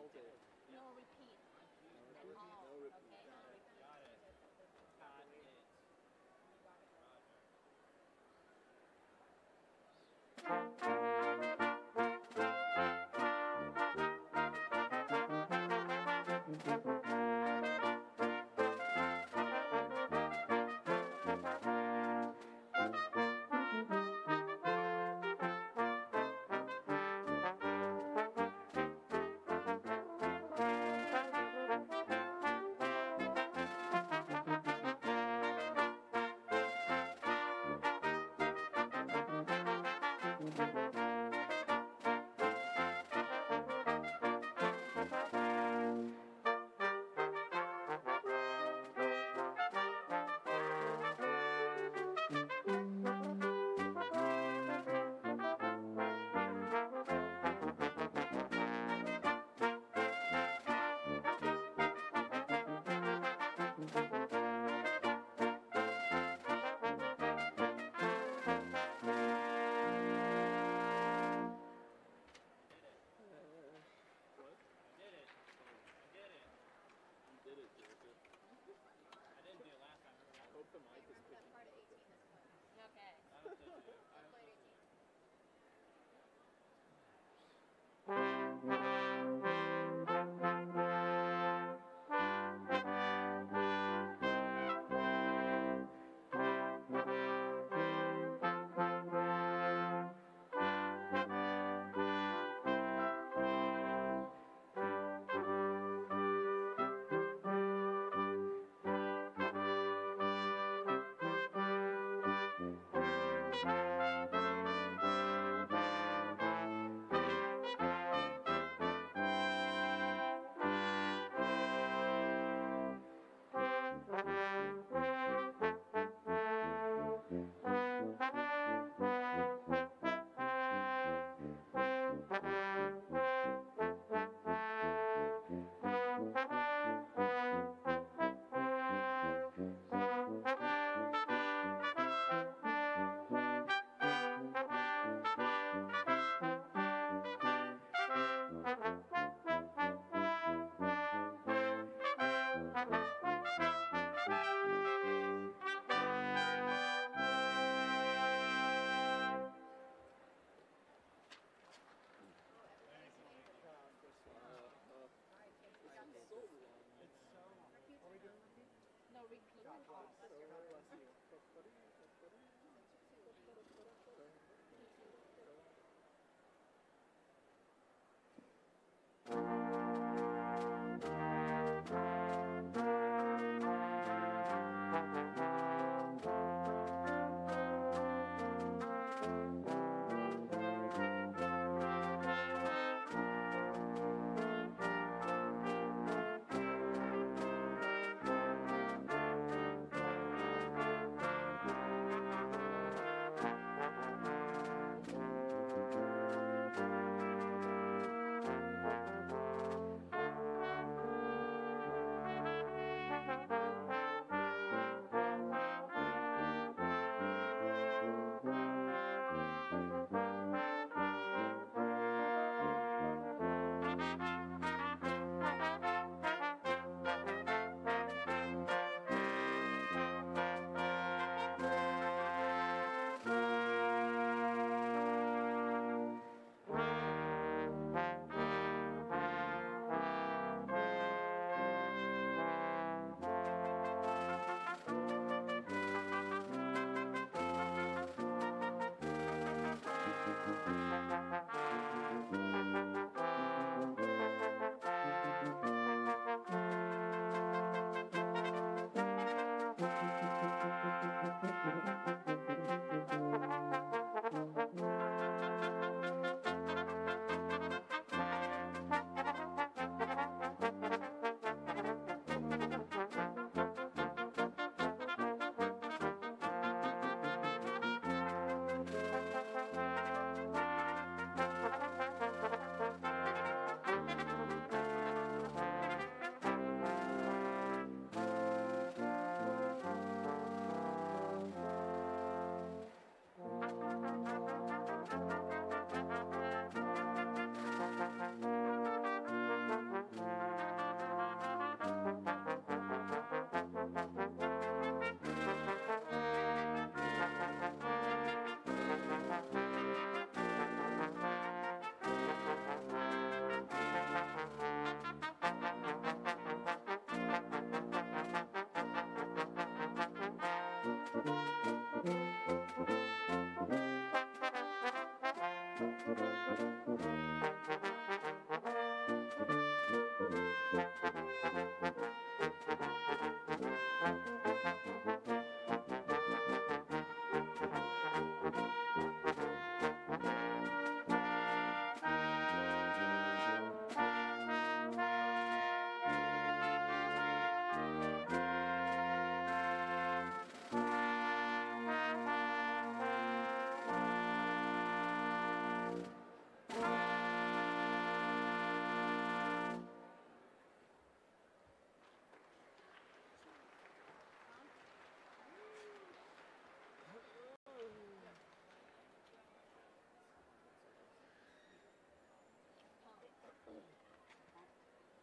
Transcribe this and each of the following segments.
No repeat at all. Okay, no repeat. Got it. Got it. No repeat at all.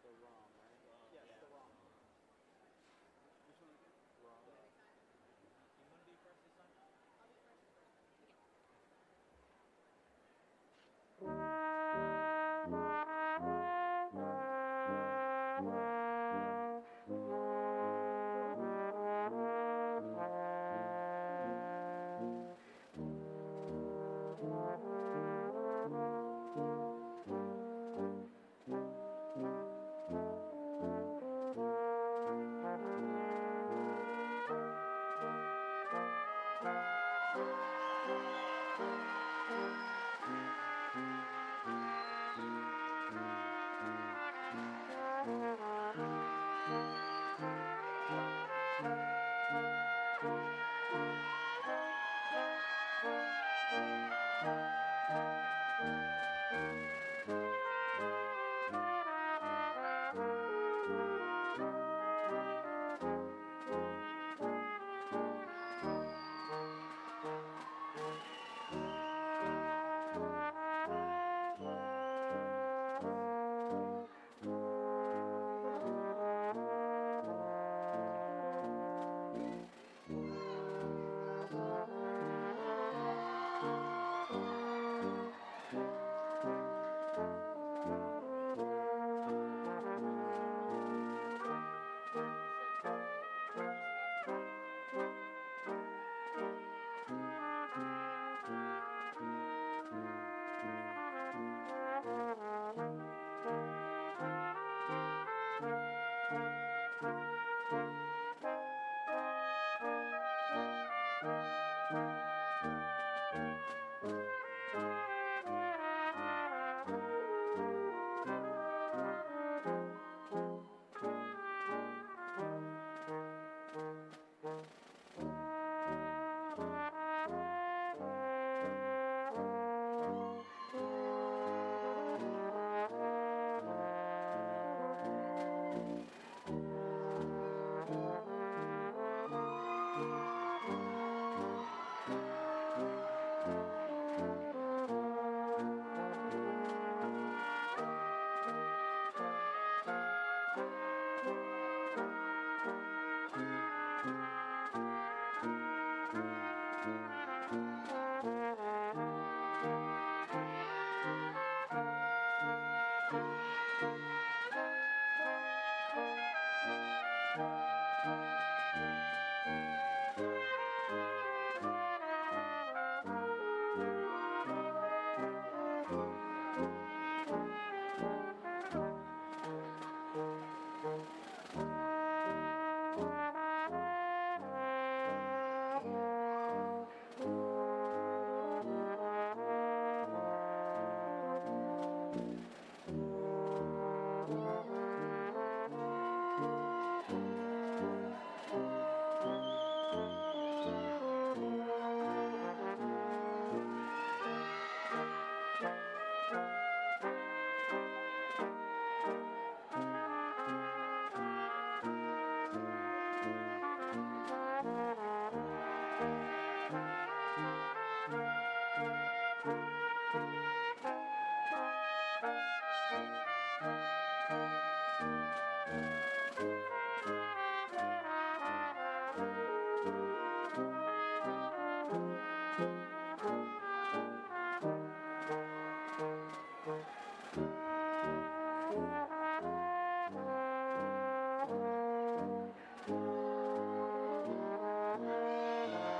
The ROM, right? Yes, the ROM. Which one again? ROM. You want to be first this time? I'll be first this time. Okay.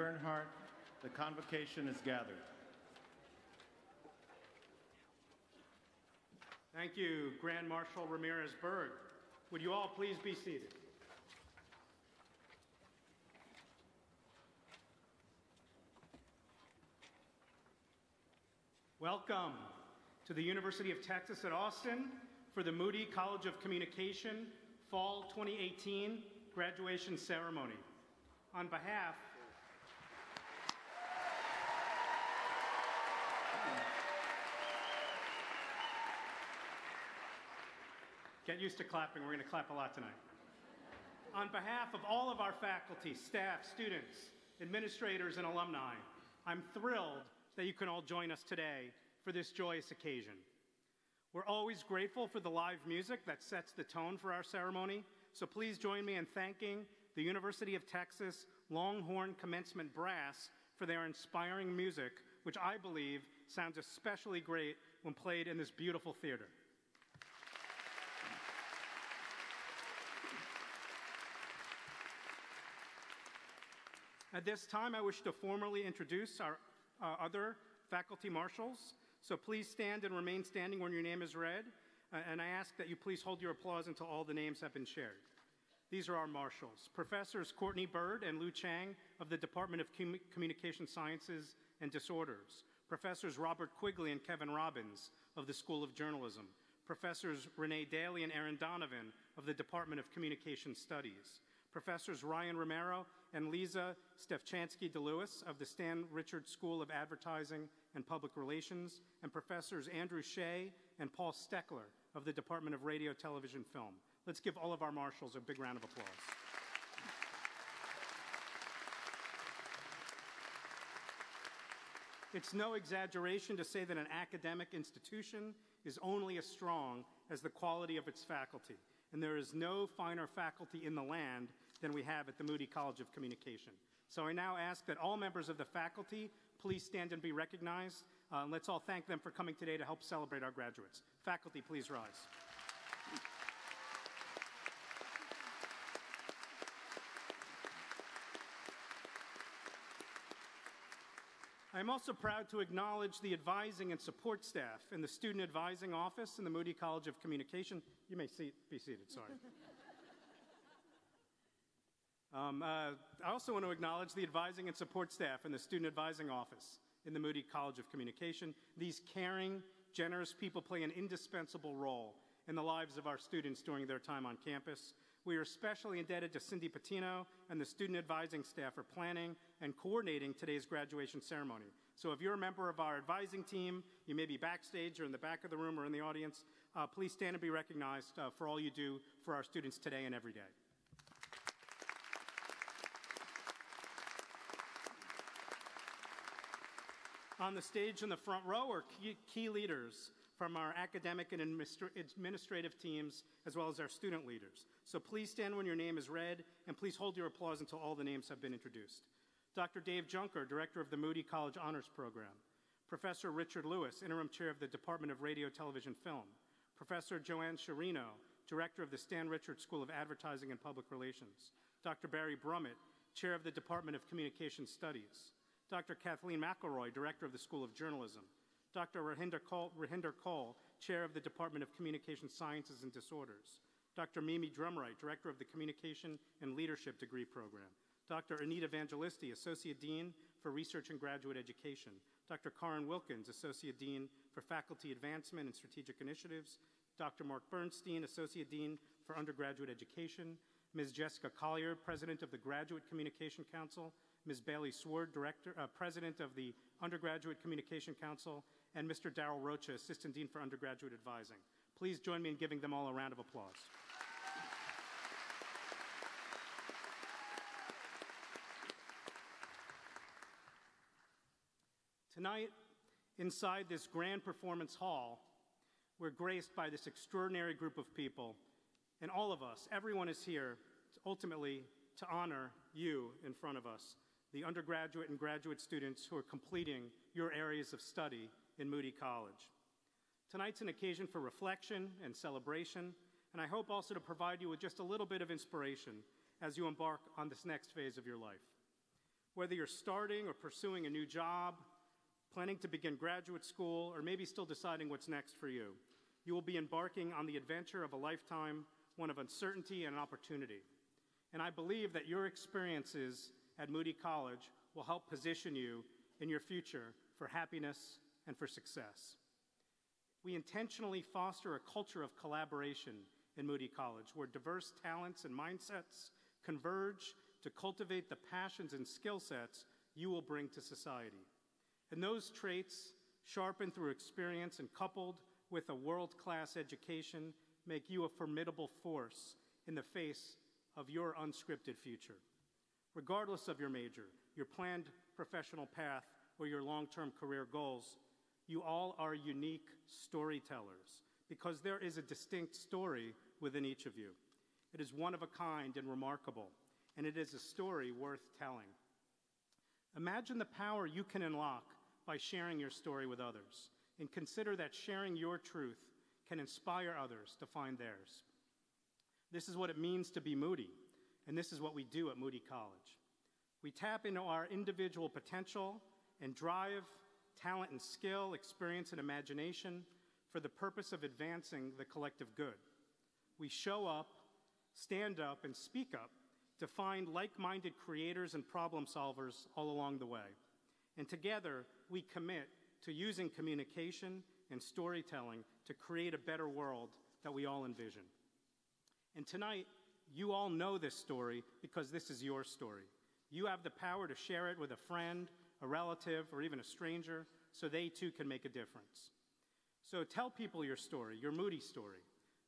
Bernhardt, the convocation is gathered. Thank you, Grand Marshal Ramirez Byrd. Would you all please be seated? Welcome to the University of Texas at Austin for the Moody College of Communication Fall 2018 graduation ceremony. On behalf Get used to clapping. We're going to clap a lot tonight. On behalf of all of our faculty, staff, students, administrators, and alumni, I'm thrilled that you can all join us today for this joyous occasion. We're always grateful for the live music that sets the tone for our ceremony, so please join me in thanking the University of Texas Longhorn Commencement Brass for their inspiring music, which I believe sounds especially great when played in this beautiful theater. At this time, I wish to formally introduce our other faculty marshals. So please stand and remain standing when your name is read, and I ask that you please hold your applause until all the names have been shared. These are our marshals: Professors Courtney Bird and Lou Chang of the Department of Communication Sciences and Disorders, Professors Robert Quigley and Kevin Robbins of the School of Journalism, Professors Renee Daly and Aaron Donovan of the Department of Communication Studies, Professors Ryan Romero and Lisa Stefchansky-DeLewis of the Stan Richards School of Advertising and Public Relations, and Professors Andrew Shea and Paul Steckler of the Department of Radio, Television, Film. Let's give all of our marshals a big round of applause. It's no exaggeration to say that an academic institution is only as strong as the quality of its faculty, and there is no finer faculty in the land than we have at the Moody College of Communication. So I now ask that all members of the faculty please stand and be recognized. Let's all thank them for coming today to help celebrate our graduates. Faculty, please rise. I'm also proud to acknowledge the advising and support staff in the Student Advising Office in the Moody College of Communication. You may be seated, sorry. I also want to acknowledge the advising and support staff in the Student Advising Office in the Moody College of Communication. These caring, generous people play an indispensable role in the lives of our students during their time on campus. We are especially indebted to Cindy Patino and the student advising staff for planning and coordinating today's graduation ceremony. So if you're a member of our advising team, you may be backstage or in the back of the room or in the audience, please stand and be recognized for all you do for our students today and every day. On the stage in the front row are key leaders from our academic and administrative teams, as well as our student leaders. So please stand when your name is read, and please hold your applause until all the names have been introduced. Dr. Dave Junker, Director of the Moody College Honors Program. Professor Richard Lewis, Interim Chair of the Department of Radio, Television, Film. Professor Joanne Sciarrino, Director of the Stan Richards School of Advertising and Public Relations. Dr. Barry Brummett, Chair of the Department of Communication Studies. Dr. Kathleen McElroy, Director of the School of Journalism. Dr. Rahinder Kaul, Chair of the Department of Communication Sciences and Disorders. Dr. Mimi Drumright, Director of the Communication and Leadership Degree Program. Dr. Anita Evangelisti, Associate Dean for Research and Graduate Education. Dr. Karen Wilkins, Associate Dean for Faculty Advancement and Strategic Initiatives. Dr. Mark Bernstein, Associate Dean for Undergraduate Education. Ms. Jessica Collier, President of the Graduate Communication Council. Ms. Bailey Sword, President of the Undergraduate Communication Council, and Mr. Darrell Rocha, Assistant Dean for Undergraduate Advising. Please join me in giving them all a round of applause. Tonight, inside this grand performance hall, we're graced by this extraordinary group of people, and all of us, everyone is here ultimately to honor you in front of us, the undergraduate and graduate students who are completing your areas of study in Moody College. Tonight's an occasion for reflection and celebration, and I hope also to provide you with just a little bit of inspiration as you embark on this next phase of your life. Whether you're starting or pursuing a new job, planning to begin graduate school, or maybe still deciding what's next for you, you will be embarking on the adventure of a lifetime, one of uncertainty and opportunity. And I believe that your experiences at Moody College will help position you in your future for happiness and for success. We intentionally foster a culture of collaboration in Moody College, where diverse talents and mindsets converge to cultivate the passions and skill sets you will bring to society. And those traits, sharpened through experience and coupled with a world-class education, make you a formidable force in the face of your unscripted future. Regardless of your major, your planned professional path, or your long-term career goals, you all are unique storytellers because there is a distinct story within each of you. It is one of a kind and remarkable, and it is a story worth telling. Imagine the power you can unlock by sharing your story with others, and consider that sharing your truth can inspire others to find theirs. This is what it means to be Moody, and this is what we do at Moody College. We tap into our individual potential and drive, talent and skill, experience and imagination for the purpose of advancing the collective good. We show up, stand up, and speak up to find like-minded creators and problem solvers all along the way. And together, we commit to using communication and storytelling to create a better world that we all envision. And tonight, you all know this story because this is your story. You have the power to share it with a friend, a relative, or even a stranger, so they too can make a difference. So tell people your story, your Moody story,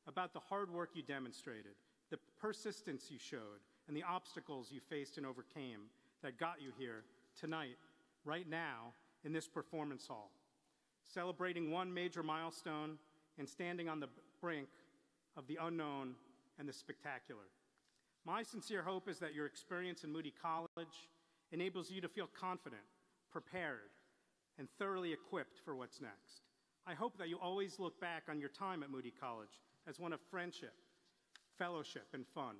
about the hard work you demonstrated, the persistence you showed, and the obstacles you faced and overcame that got you here tonight, right now, in this performance hall, celebrating one major milestone and standing on the brink of the unknown and the spectacular. My sincere hope is that your experience in Moody College enables you to feel confident, prepared, and thoroughly equipped for what's next. I hope that you always look back on your time at Moody College as one of friendship, fellowship, and fun.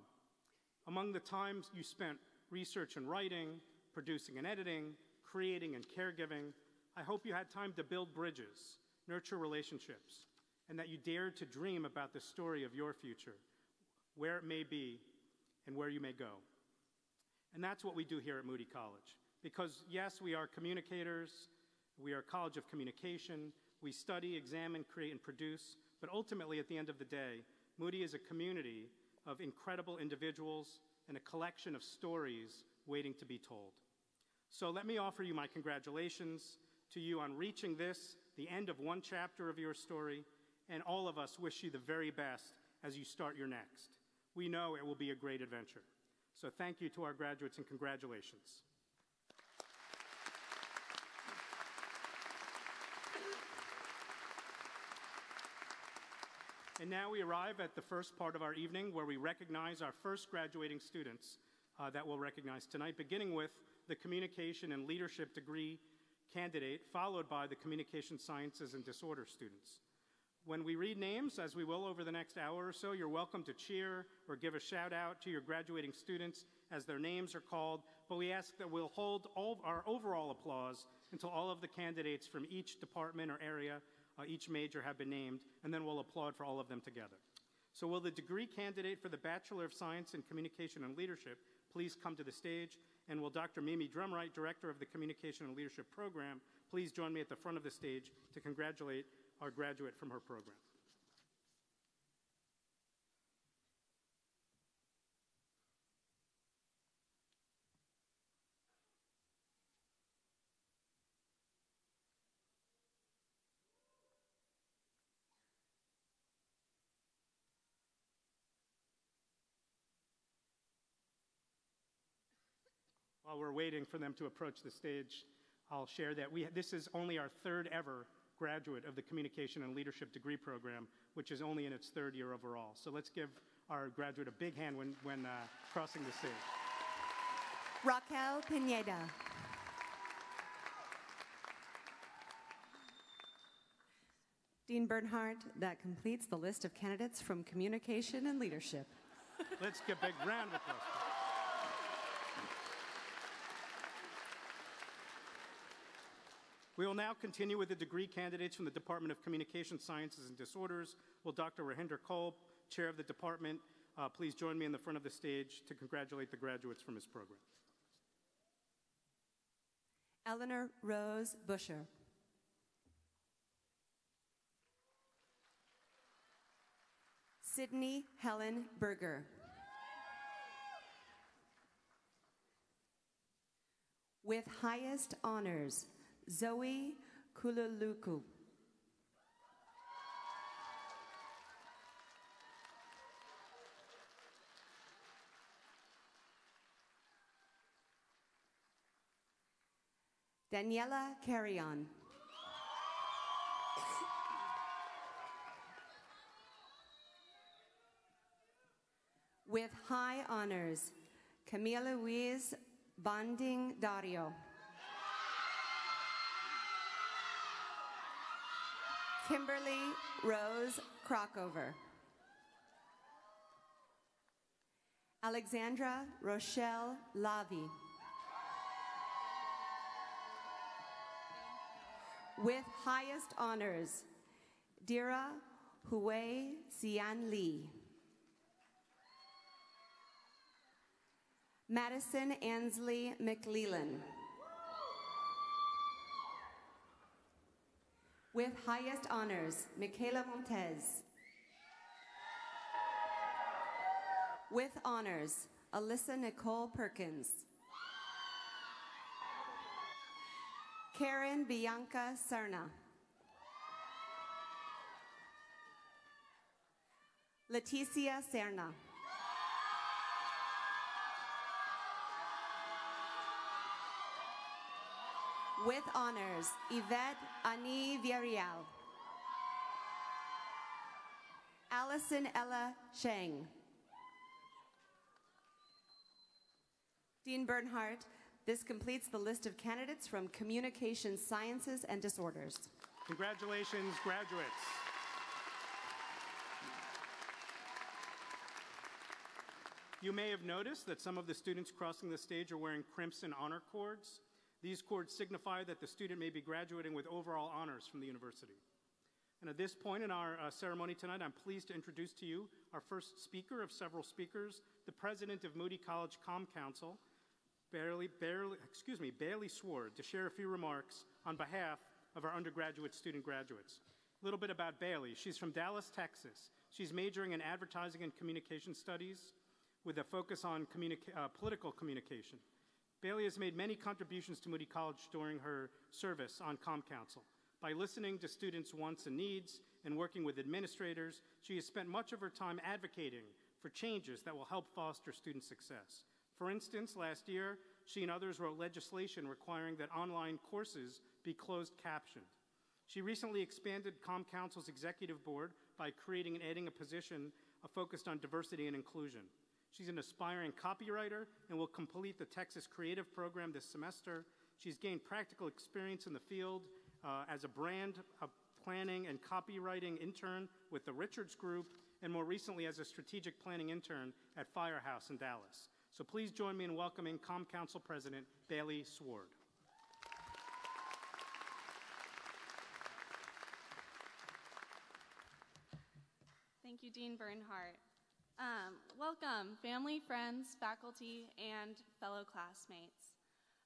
Among the times you spent research and writing, producing and editing, creating and caregiving, I hope you had time to build bridges, nurture relationships, and that you dared to dream about the story of your future, where it may be and where you may go. And that's what we do here at Moody College. Because yes, we are communicators, we are a college of communication, we study, examine, create, and produce, but ultimately at the end of the day, Moody is a community of incredible individuals and a collection of stories waiting to be told. So let me offer you my congratulations to you on reaching this, the end of one chapter of your story, and all of us wish you the very best as you start your next. We know it will be a great adventure. So thank you to our graduates and congratulations. And now we arrive at the first part of our evening where we recognize our first graduating students that we'll recognize tonight, beginning with the Communication and Leadership degree candidate, followed by the Communication Sciences and Disorder students. When we read names, as we will over the next hour or so, you're welcome to cheer or give a shout out to your graduating students as their names are called, but we ask that we'll hold all our overall applause until all of the candidates from each department or area, each major have been named, and then we'll applaud for all of them together. So will the degree candidate for the Bachelor of Science in Communication and Leadership please come to the stage? And will Dr. Mimi Drumright, Director of the Communication and Leadership Program, please join me at the front of the stage to congratulate our graduate from her program. While we're waiting for them to approach the stage, I'll share that this is only our third ever graduate of the Communication and Leadership degree program, which is only in its third year overall. So let's give our graduate a big hand when crossing the stage. Raquel Pineda. Dean Bernhardt, that completes the list of candidates from Communication and Leadership. Let's give a big round of applause. We will now continue with the degree candidates from the Department of Communication Sciences and Disorders. Will Dr. Rahinder Kaul, Chair of the Department, please join me in the front of the stage to congratulate the graduates from his program. Eleanor Rose Busher. Sydney Helen Berger. With highest honors, Zoe Kululuku. Daniela Carrion. With high honors, Camila Louise Bonding Dario. Kimberly Rose Crockover. Alexandra Rochelle Lavi. With highest honors, Dira Huey Xian Lee. Madison Ansley McLeland. With highest honors, Michaela Montez. With honors, Alyssa Nicole Perkins. Karen Bianca Serna. Leticia Serna. With honors, Yvette Ani Villarreal. Allison Ella Cheng. Dean Bernhardt, this completes the list of candidates from Communication Sciences and Disorders. Congratulations, graduates. You may have noticed that some of the students crossing the stage are wearing crimson honor cords. These cords signify that the student may be graduating with overall honors from the university. And at this point in our ceremony tonight, I'm pleased to introduce to you our first speaker of several speakers, the president of Moody College Comm Council, Bailey Sword, to share a few remarks on behalf of our undergraduate student graduates. A little bit about Bailey. She's from Dallas, Texas. She's majoring in advertising and communication studies with a focus on political communication. Bailey has made many contributions to Moody College during her service on Comm Council. By listening to students' wants and needs and working with administrators, she has spent much of her time advocating for changes that will help foster student success. For instance, last year, she and others wrote legislation requiring that online courses be closed captioned. She recently expanded Comm Council's executive board by creating and adding a position focused on diversity and inclusion. She's an aspiring copywriter and will complete the Texas Creative Program this semester. She's gained practical experience in the field as a brand planning and copywriting intern with the Richards Group, and more recently as a strategic planning intern at Firehouse in Dallas. So please join me in welcoming Comm Council President Bailey Sword. Thank you, Dean Bernhardt. Welcome, family, friends, faculty, and fellow classmates.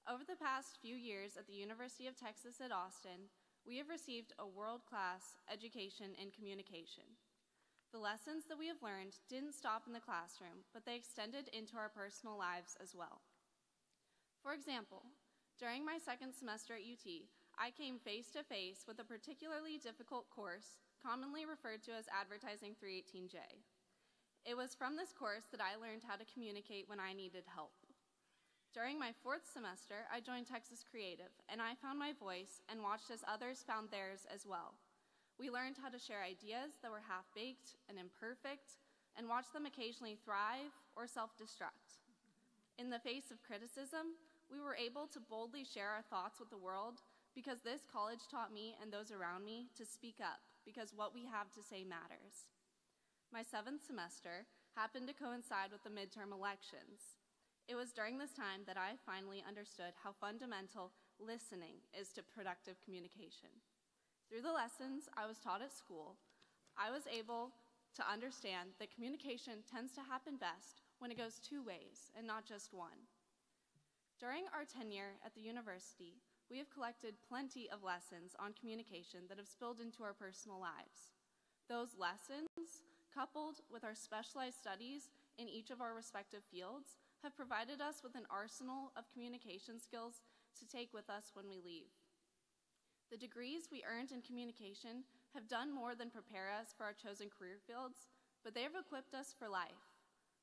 Over the past few years at the University of Texas at Austin, we have received a world-class education in communication. The lessons that we have learned didn't stop in the classroom, but they extended into our personal lives as well. For example, during my second semester at UT, I came face-to-face with a particularly difficult course, commonly referred to as Advertising 318J. It was from this course that I learned how to communicate when I needed help. During my fourth semester, I joined Texas Creative, and I found my voice and watched as others found theirs as well. We learned how to share ideas that were half-baked and imperfect, and watched them occasionally thrive or self-destruct. In the face of criticism, we were able to boldly share our thoughts with the world because this college taught me and those around me to speak up because what we have to say matters. My seventh semester happened to coincide with the midterm elections. It was during this time that I finally understood how fundamental listening is to productive communication. Through the lessons I was taught at school, I was able to understand that communication tends to happen best when it goes two ways and not just one. During our tenure at the university, we have collected plenty of lessons on communication that have spilled into our personal lives. Those lessons, coupled with our specialized studies in each of our respective fields, have provided us with an arsenal of communication skills to take with us when we leave. The degrees we earned in communication have done more than prepare us for our chosen career fields, but they have equipped us for life.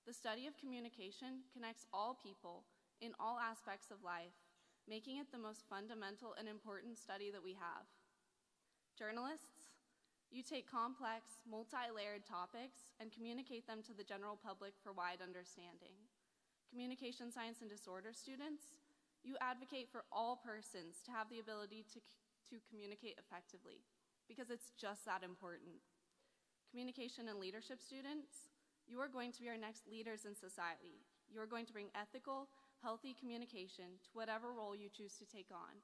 The study of communication connects all people in all aspects of life, making it the most fundamental and important study that we have. Journalists, you take complex, multi-layered topics and communicate them to the general public for wide understanding. Communication science and disorder students, you advocate for all persons to have the ability to communicate effectively, because it's just that important. Communication and leadership students, you are going to be our next leaders in society. You are going to bring ethical, healthy communication to whatever role you choose to take on.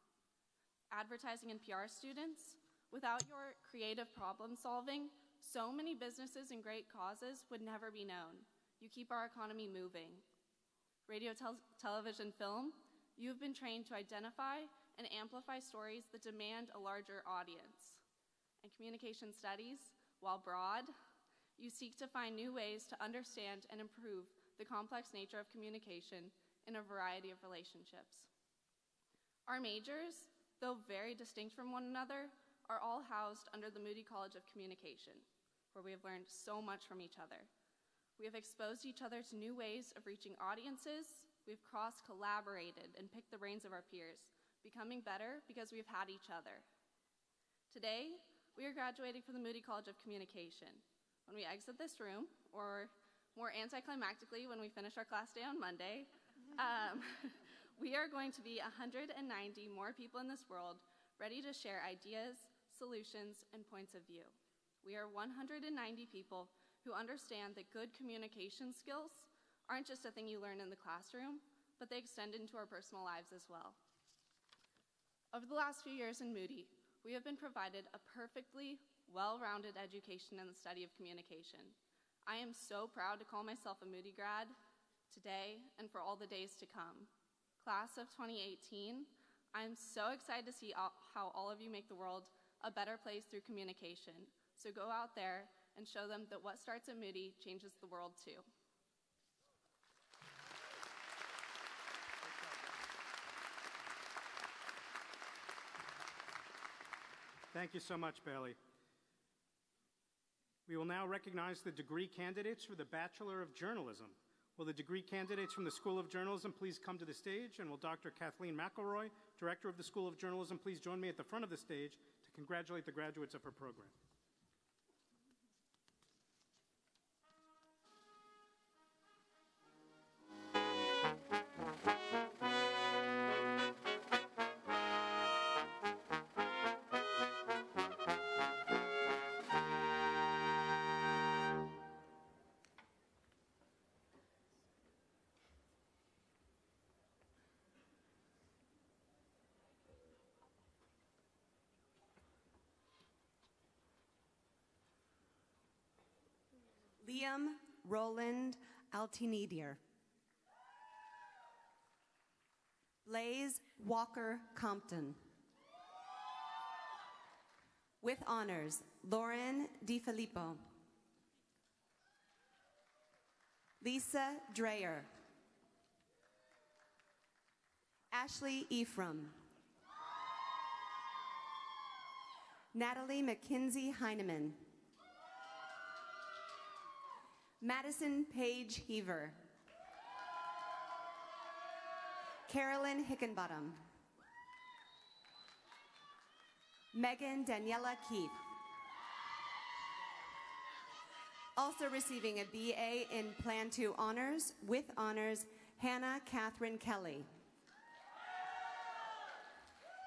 Advertising and PR students, without your creative problem solving, so many businesses and great causes would never be known. You keep our economy moving. Radio, television, film, you have been trained to identify and amplify stories that demand a larger audience. And communication studies, while broad, you seek to find new ways to understand and improve the complex nature of communication in a variety of relationships. Our majors, though very distinct from one another, are all housed under the Moody College of Communication, where we have learned so much from each other. We have exposed each other to new ways of reaching audiences. We've cross-collaborated and picked the brains of our peers, becoming better because we've had each other. Today, we are graduating from the Moody College of Communication. When we exit this room, or more anticlimactically when we finish our class day on Monday, we are going to be 190 more people in this world ready to share ideas, solutions, and points of view. We are 190 people who understand that good communication skills aren't just a thing you learn in the classroom, but they extend into our personal lives as well. Over the last few years in Moody, we have been provided a perfectly well-rounded education in the study of communication. I am so proud to call myself a Moody grad today and for all the days to come. Class of 2018, I'm so excited to see how all of you make the world a better place through communication. So go out there and show them that what starts at Moody changes the world too. Thank you so much, Bailey. We will now recognize the degree candidates for the Bachelor of Journalism. Will the degree candidates from the School of Journalism please come to the stage, and will Dr. Kathleen McElroy, Director of the School of Journalism, please join me at the front of the stage to congratulate the graduates of her program. Liam Roland Altinidier. Blaze Walker Compton. With honors, Lauren DiFilippo. Lisa Dreyer. Ashley Ephraim. Natalie McKinsey Heineman. Madison Page Heaver. Carolyn Hickenbottom. Megan Daniela Keith. Also receiving a BA in Plan 2 Honors, with honors, Hannah Catherine Kelly.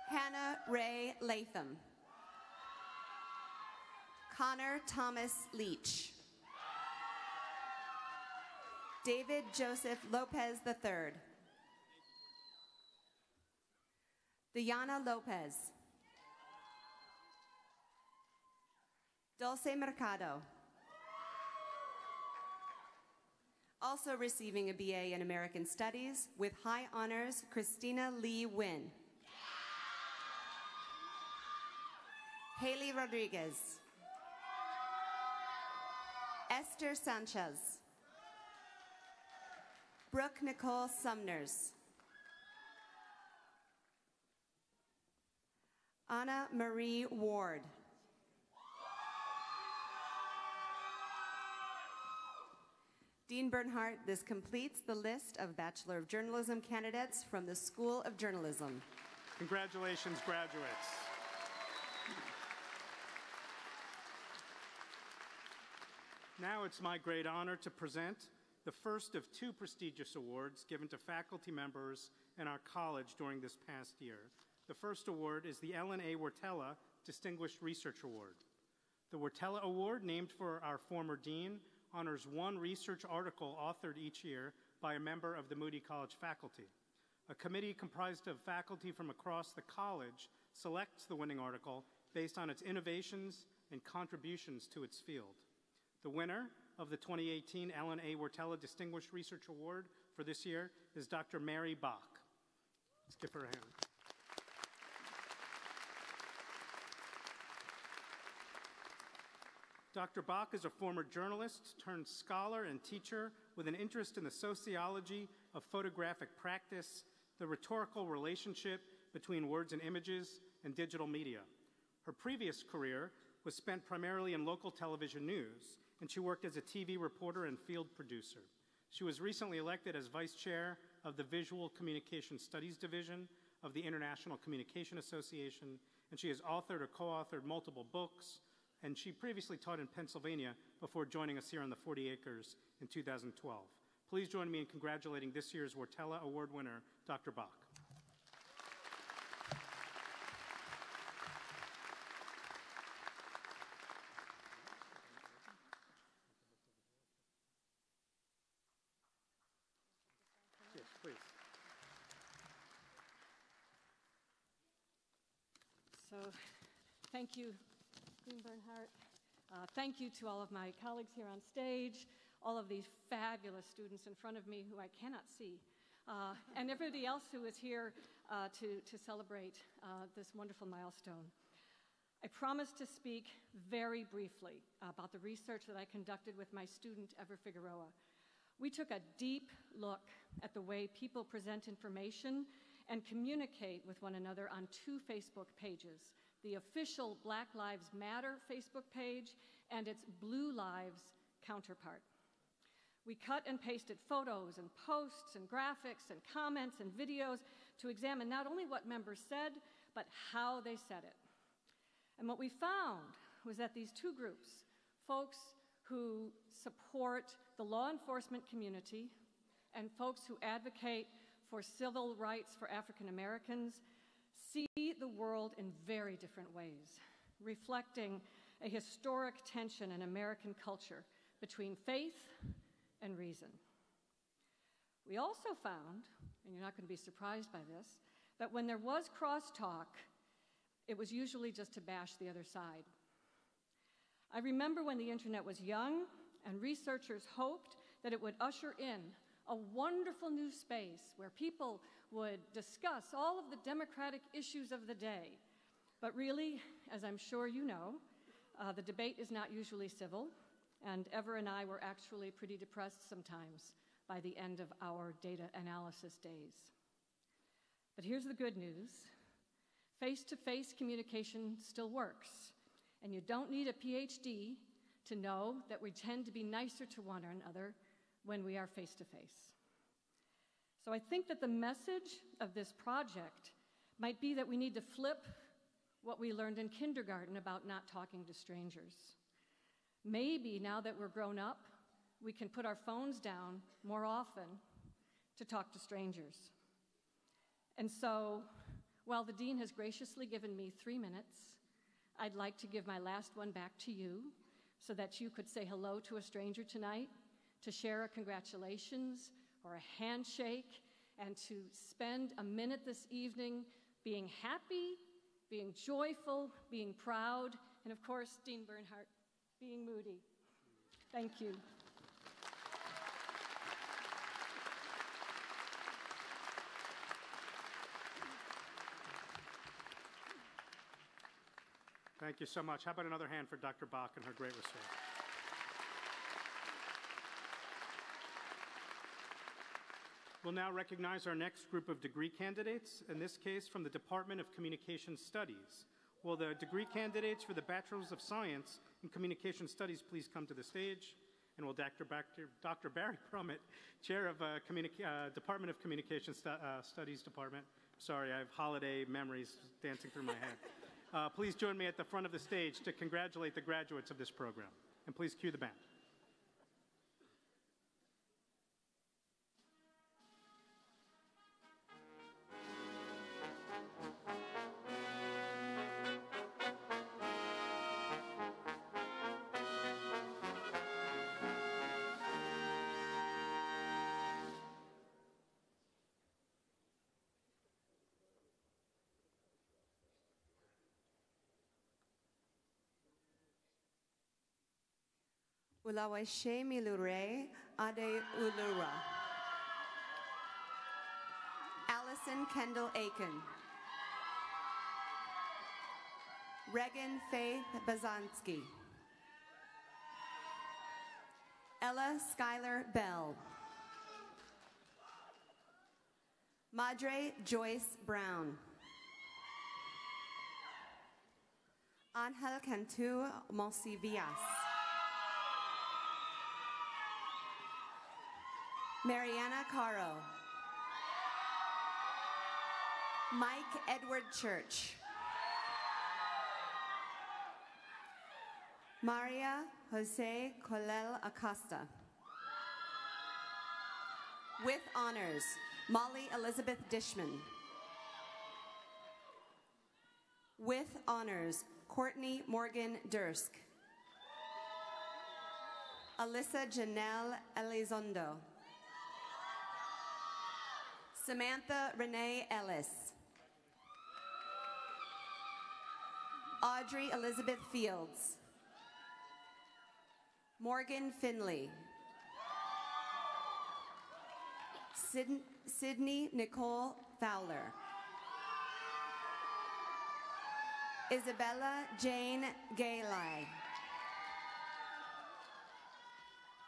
Hannah Ray Latham. Connor Thomas Leach. David Joseph Lopez III. Diana Lopez. Dulce Mercado. Also receiving a BA in American Studies with high honors, Christina Lee Wynn. Haley Rodriguez. Esther Sanchez. Brooke Nicole Sumners. Anna Marie Ward. Dean Bernhardt, this completes the list of Bachelor of Journalism candidates from the School of Journalism. Congratulations, graduates. Now it's my great honor to present the first of two prestigious awards given to faculty members in our college during this past year. The first award is the Ellen A. Wartella Distinguished Research Award. The Wartella Award, named for our former dean, honors one research article authored each year by a member of the Moody College faculty. A committee comprised of faculty from across the college selects the winning article based on its innovations and contributions to its field. The winner of the 2018 Ellen A. Wartella Distinguished Research Award for this year is Dr. Mary Bach. Let's give her a hand. Dr. Bach is a former journalist turned scholar and teacher with an interest in the sociology of photographic practice, the rhetorical relationship between words and images, and digital media. Her previous career was spent primarily in local television news, and she worked as a TV reporter and field producer. She was recently elected as vice chair of the Visual Communication Studies Division of the International Communication Association, and she has authored or co-authored multiple books, and she previously taught in Pennsylvania before joining us here on the 40 Acres in 2012. Please join me in congratulating this year's Wartella Award winner, Dr. Bach. Yes, please. So, thank you, Dean Bernhardt. Thank you to all of my colleagues here on stage, all of these fabulous students in front of me who I cannot see, and everybody else who is here to celebrate this wonderful milestone. I promised to speak very briefly about the research that I conducted with my student, Ever Figueroa. We took a deep look at the way people present information and communicate with one another on two Facebook pages, the official Black Lives Matter Facebook page and its Blue Lives counterpart. We cut and pasted photos and posts and graphics and comments and videos to examine not only what members said, but how they said it. And what we found was that these two groups, folks who support the law enforcement community and folks who advocate for civil rights for African Americans, see the world in very different ways, reflecting a historic tension in American culture between faith and reason. We also found, and you're not going to be surprised by this, that when there was crosstalk, it was usually just to bash the other side. I remember when the internet was young and researchers hoped that it would usher in a wonderful new space where people would discuss all of the democratic issues of the day. But really, as I'm sure you know, the debate is not usually civil, and Ever and I were actually pretty depressed sometimes by the end of our data analysis days. But here's the good news. Face-to-face communication still works, and you don't need a PhD to know that we tend to be nicer to one another when we are face-to-face. So I think that the message of this project might be that we need to flip what we learned in kindergarten about not talking to strangers. Maybe now that we're grown up, we can put our phones down more often to talk to strangers. And so, while the dean has graciously given me 3 minutes, I'd like to give my last one back to you so that you could say hello to a stranger tonight, to share a congratulations or a handshake, and to spend a minute this evening being happy, being joyful, being proud, and of course, Dean Bernhardt, being Moody. Thank you. Thank you so much. How about another hand for Dr. Bach and her great research? We'll now recognize our next group of degree candidates, in this case from the Department of Communication Studies. Will the degree candidates for the Bachelor's of Science in Communication Studies please come to the stage? And will Dr. Barry Brummett, Chair of Department of Communication Studies Department, sorry, I have holiday memories dancing through my head. Please join me at the front of the stage to congratulate the graduates of this program. And please cue the band. Ulaweshe Milure Ade Ulura. Allison Kendall Aiken. Regan Faith Bazansky. Ella Schuyler Bell. Madre Joyce Brown. Angel Cantu Monsivias. Mariana Caro. Mike Edward Church. Maria Jose Colel Acosta. With honors, Molly Elizabeth Dishman. With honors, Courtney Morgan Dursk. Alyssa Janelle Elizondo. Samantha Renee Ellis. Audrey Elizabeth Fields. Morgan Finley. Sydney Nicole Fowler. Isabella Jane Gaylai.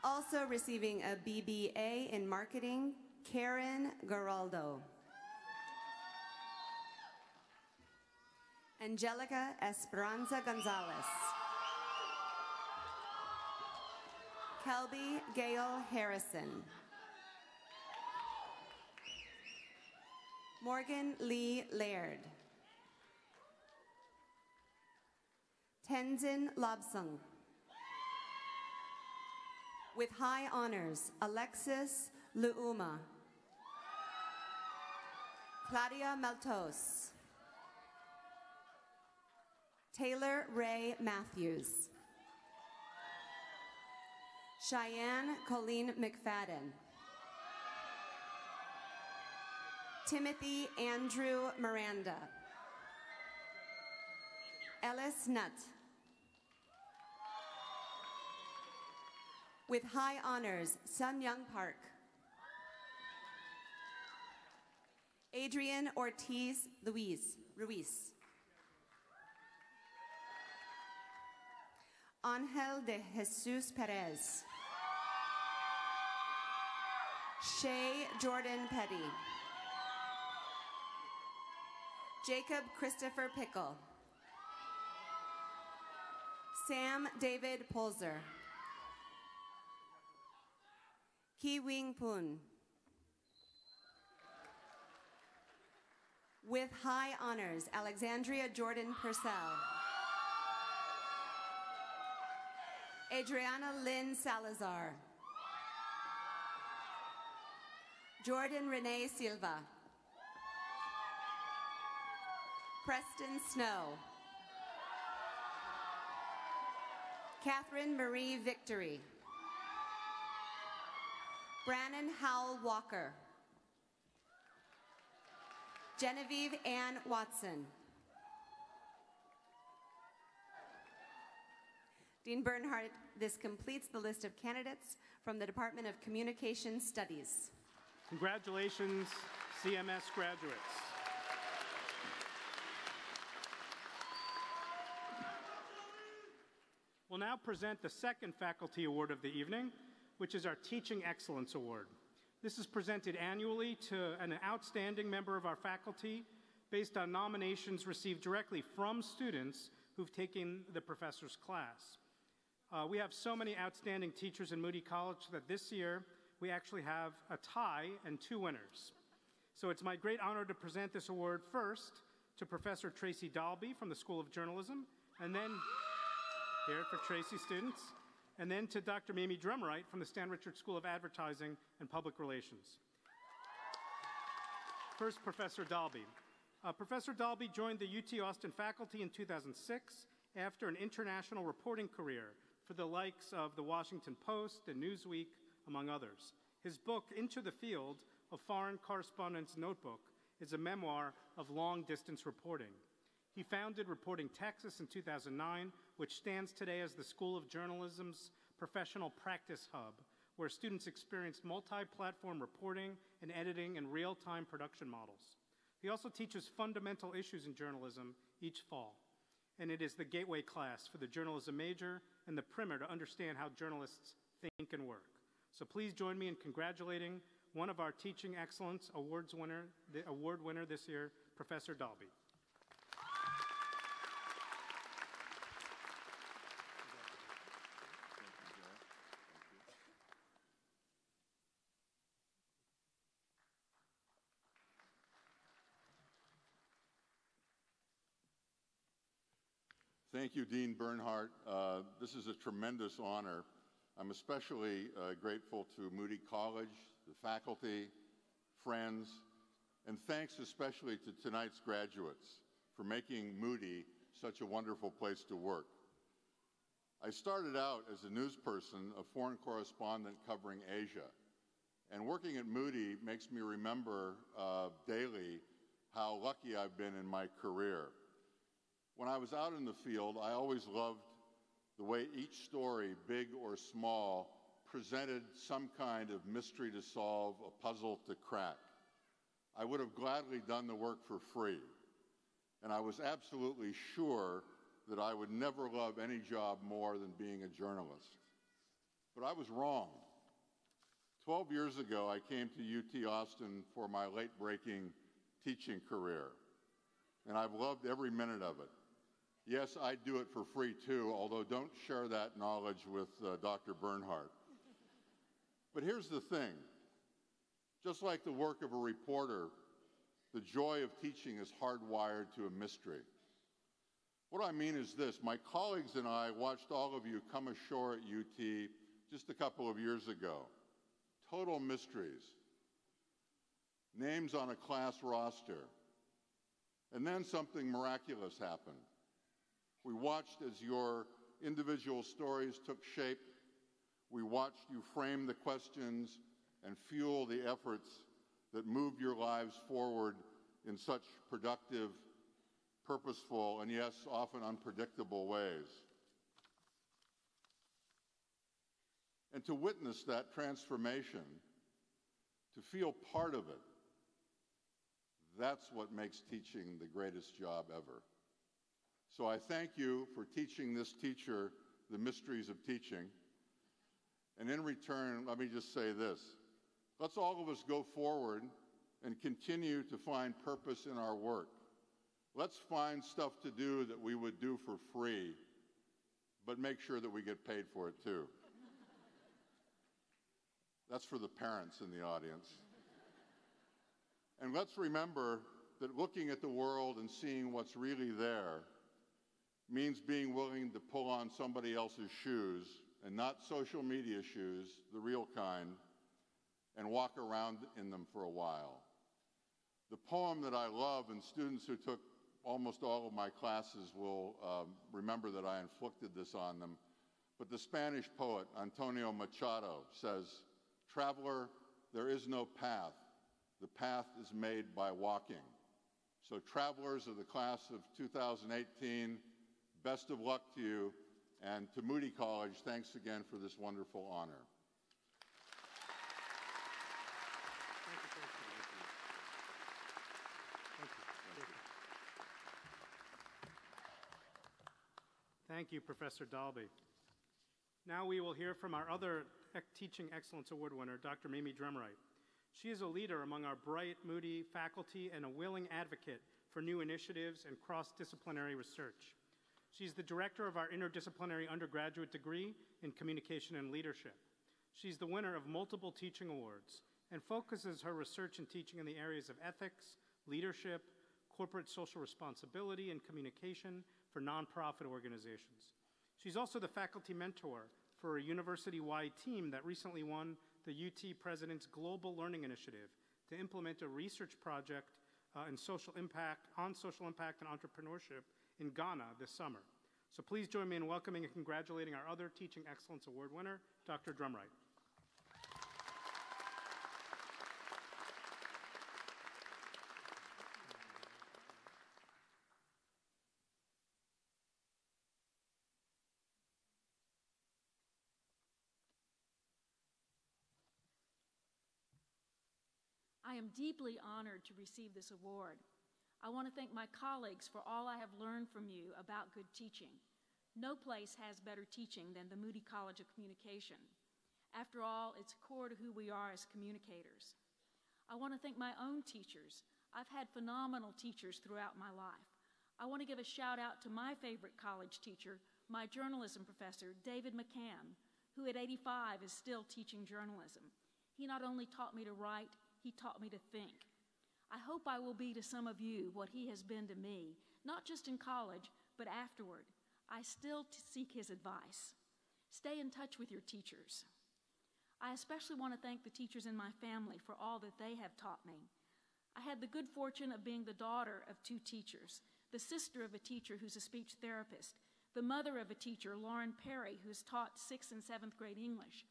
Also receiving a BBA in Marketing, Karen Geraldo. Angelica Esperanza Gonzalez. Kelby Gail Harrison. Morgan Lee Laird. Tenzin Lobsung. With high honors, Alexis Luuma. Claudia Maltos. Taylor Ray Matthews. Cheyenne Colleen McFadden. Timothy Andrew Miranda. Ellis Nutt. With high honors, Sun Young Park. Adrian Ortiz Ruiz. Angel de Jesus Perez. Shay Jordan Petty. Jacob Christopher Pickle. Sam David Polzer. Ki Wing Poon. With high honors, Alexandria Jordan Purcell. Adriana Lynn Salazar. Jordan Renee Silva. Preston Snow. Catherine Marie Victory. Brannon Howell Walker. Genevieve Ann Watson. Dean Bernhardt, this completes the list of candidates from the Department of Communication Studies. Congratulations, CMS graduates. We'll now present the second faculty award of the evening, which is our Teaching Excellence Award. This is presented annually to an outstanding member of our faculty based on nominations received directly from students who've taken the professor's class. We have so many outstanding teachers in Moody College that this year we actually have a tie and 2 winners. So it's my great honor to present this award first to Professor Tracy Dalby from the School of Journalism, and then, here for Tracy students, and then to Dr. Mimi Drumright from the Stan Richards School of Advertising and Public Relations. First, Professor Dalby. Professor Dalby joined the UT Austin faculty in 2006 after an international reporting career for the likes of the Washington Post and Newsweek, among others. His book, Into the Field, A Foreign Correspondent's Notebook, is a memoir of long-distance reporting. He founded Reporting Texas in 2009, which stands today as the School of Journalism's professional practice hub, where students experience multi-platform reporting and editing and real-time production models. He also teaches fundamental issues in journalism each fall, and it is the gateway class for the journalism major and the primer to understand how journalists think and work. So please join me in congratulating one of our Teaching Excellence Award winner this year, Professor Dalby. Thank you, Dean Bernhardt. This is a tremendous honor. I'm especially grateful to Moody College, the faculty, friends, and thanks especially to tonight's graduates for making Moody such a wonderful place to work. I started out as a news person, a foreign correspondent covering Asia, and working at Moody makes me remember daily how lucky I've been in my career. When I was out in the field, I always loved the way each story, big or small, presented some kind of mystery to solve, a puzzle to crack. I would have gladly done the work for free, and I was absolutely sure that I would never love any job more than being a journalist. But I was wrong. 12 years ago, I came to UT Austin for my late-breaking teaching career, and I've loved every minute of it. Yes, I do it for free too, although don't share that knowledge with Dr. Bernhardt. But here's the thing. Just like the work of a reporter, the joy of teaching is hardwired to a mystery. What I mean is this. My colleagues and I watched all of you come ashore at UT just a couple of years ago. Total mysteries. Names on a class roster. And then something miraculous happened. We watched as your individual stories took shape. We watched you frame the questions and fuel the efforts that moved your lives forward in such productive, purposeful, and yes, often unpredictable ways. And to witness that transformation, to feel part of it, that's what makes teaching the greatest job ever. So I thank you for teaching this teacher the mysteries of teaching. And in return, let me just say this. Let's all of us go forward and continue to find purpose in our work. Let's find stuff to do that we would do for free, but make sure that we get paid for it too. That's for the parents in the audience. And let's remember that looking at the world and seeing what's really there means being willing to pull on somebody else's shoes, and not social media shoes, the real kind, and walk around in them for a while. The poem that I love, and students who took almost all of my classes will remember that I inflicted this on them, but the Spanish poet Antonio Machado says, "Traveler, there is no path. The path is made by walking." So travelers of the class of 2018, best of luck to you. And to Moody College, thanks again for this wonderful honor. Thank you, Professor Dalby. Now we will hear from our other Teaching Excellence Award winner, Dr. Mimi Drumright. She is a leader among our bright, Moody faculty and a willing advocate for new initiatives and cross-disciplinary research. She's the director of our interdisciplinary undergraduate degree in communication and leadership. She's the winner of multiple teaching awards and focuses her research and teaching in the areas of ethics, leadership, corporate social responsibility, and communication for nonprofit organizations. She's also the faculty mentor for a university-wide team that recently won the UT President's Global Learning Initiative to implement a research project on social impact and entrepreneurship in Ghana this summer. So please join me in welcoming and congratulating our other Teaching Excellence Award winner, Dr. Drumright. I am deeply honored to receive this award. I want to thank my colleagues for all I have learned from you about good teaching. No place has better teaching than the Moody College of Communication. After all, it's core to who we are as communicators. I want to thank my own teachers. I've had phenomenal teachers throughout my life. I want to give a shout out to my favorite college teacher, my journalism professor, David McCann, who at 85 is still teaching journalism. He not only taught me to write, he taught me to think. I hope I will be to some of you what he has been to me, not just in college, but afterward. I still seek his advice. Stay in touch with your teachers. I especially want to thank the teachers in my family for all that they have taught me. I had the good fortune of being the daughter of two teachers, the sister of a teacher who's a speech therapist, the mother of a teacher, Lauren Perry, who's taught 6th and 7th grade English,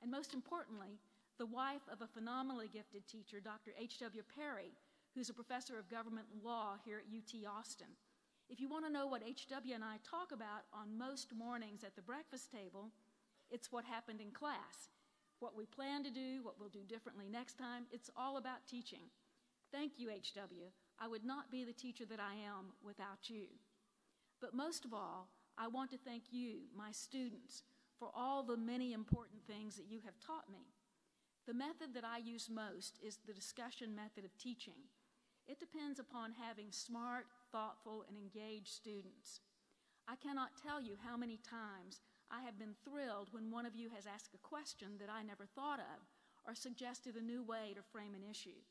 and most importantly, the wife of a phenomenally gifted teacher, Dr. H.W. Perry, who's a professor of government law here at UT Austin. If you want to know what H.W. and I talk about on most mornings at the breakfast table, it's what happened in class, what we plan to do, what we'll do differently next time. It's all about teaching. Thank you, H.W. I would not be the teacher that I am without you. But most of all, I want to thank you, my students, for all the many important things that you have taught me. The method that I use most is the discussion method of teaching. It depends upon having smart, thoughtful, and engaged students. I cannot tell you how many times I have been thrilled when one of you has asked a question that I never thought of or suggested a new way to frame an issue.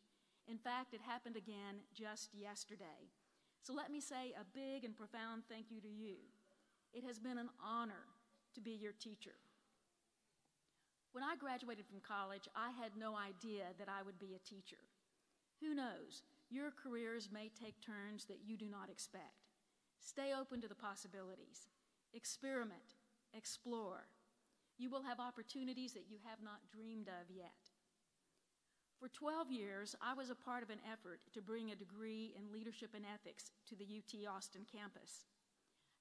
In fact, it happened again just yesterday. So let me say a big and profound thank you to you. It has been an honor to be your teacher. When I graduated from college, I had no idea that I would be a teacher. Who knows? Your careers may take turns that you do not expect. Stay open to the possibilities. Experiment. Explore. You will have opportunities that you have not dreamed of yet. For 12 years, I was a part of an effort to bring a degree in leadership and ethics to the UT Austin campus.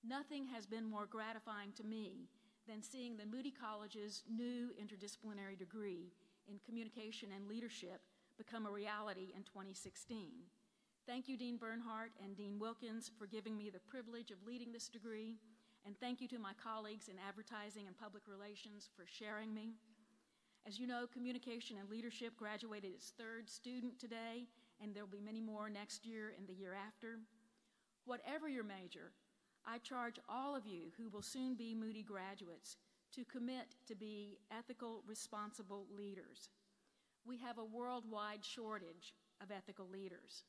Nothing has been more gratifying to me than seeing the Moody College's new interdisciplinary degree in communication and leadership become a reality in 2016. Thank you, Dean Bernhardt and Dean Wilkins, for giving me the privilege of leading this degree, and thank you to my colleagues in advertising and public relations for sharing me. As you know, communication and leadership graduated its 3rd student today, and there'll be many more next year and the year after. Whatever your major, I charge all of you who will soon be Moody graduates to commit to be ethical, responsible leaders. We have a worldwide shortage of ethical leaders.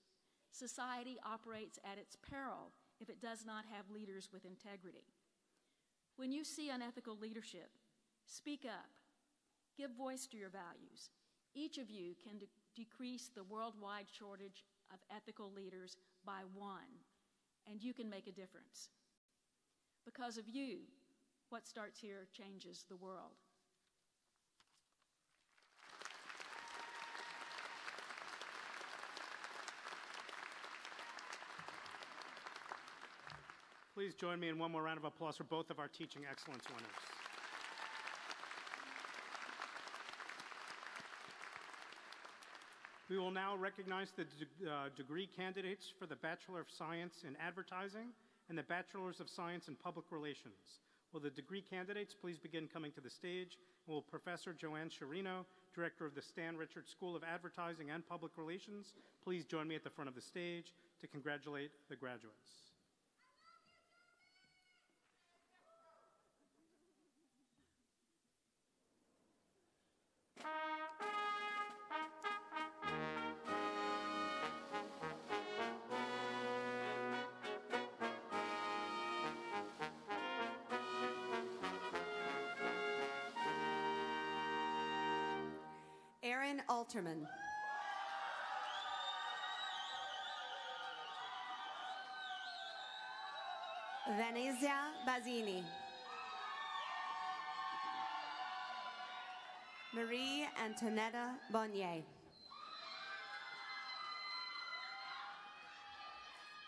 Society operates at its peril if it does not have leaders with integrity. When you see unethical leadership, speak up. Give voice to your values. Each of you can decrease the worldwide shortage of ethical leaders by 1, and you can make a difference. Because of you, what starts here changes the world. Please join me in one more round of applause for both of our Teaching Excellence winners. We will now recognize the degree candidates for the Bachelor of Science in Advertising and the Bachelors of Science in Public Relations. Will the degree candidates please begin coming to the stage? And will Professor Joanne Sciarrino, Director of the Stan Richards School of Advertising and Public Relations, please join me at the front of the stage to congratulate the graduates. Alterman. Venezia Bazzini. Marie Antonetta Bonnier.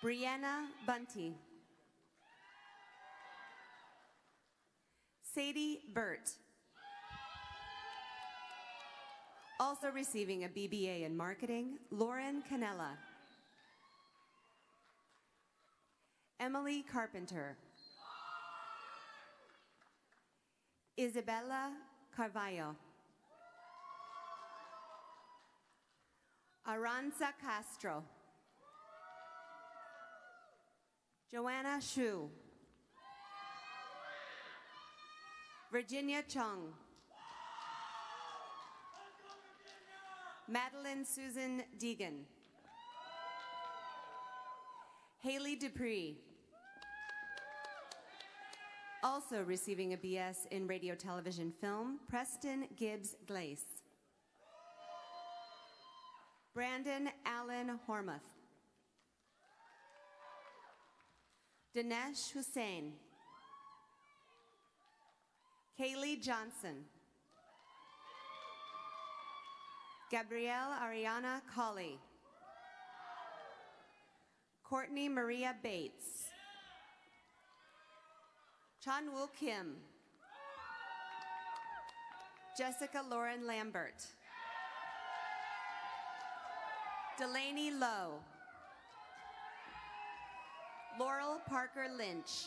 Brianna Bunty. Sadie Burt. Also receiving a BBA in Marketing, Lauren Canella. Emily Carpenter. Isabella Carvalho. Aranza Castro. Joanna Shu. Virginia Chung. Madeline Susan Deegan. Haley Dupree. Also receiving a BS in Radio, Television, Film, Preston Gibbs Glace. Brandon Allen Hormuth. Dinesh Hussain. Kaylee Johnson. Gabrielle Ariana Colley. Courtney Maria Bates. Chanwoo Kim. Jessica Lauren Lambert. Delaney Lowe. Laurel Parker Lynch.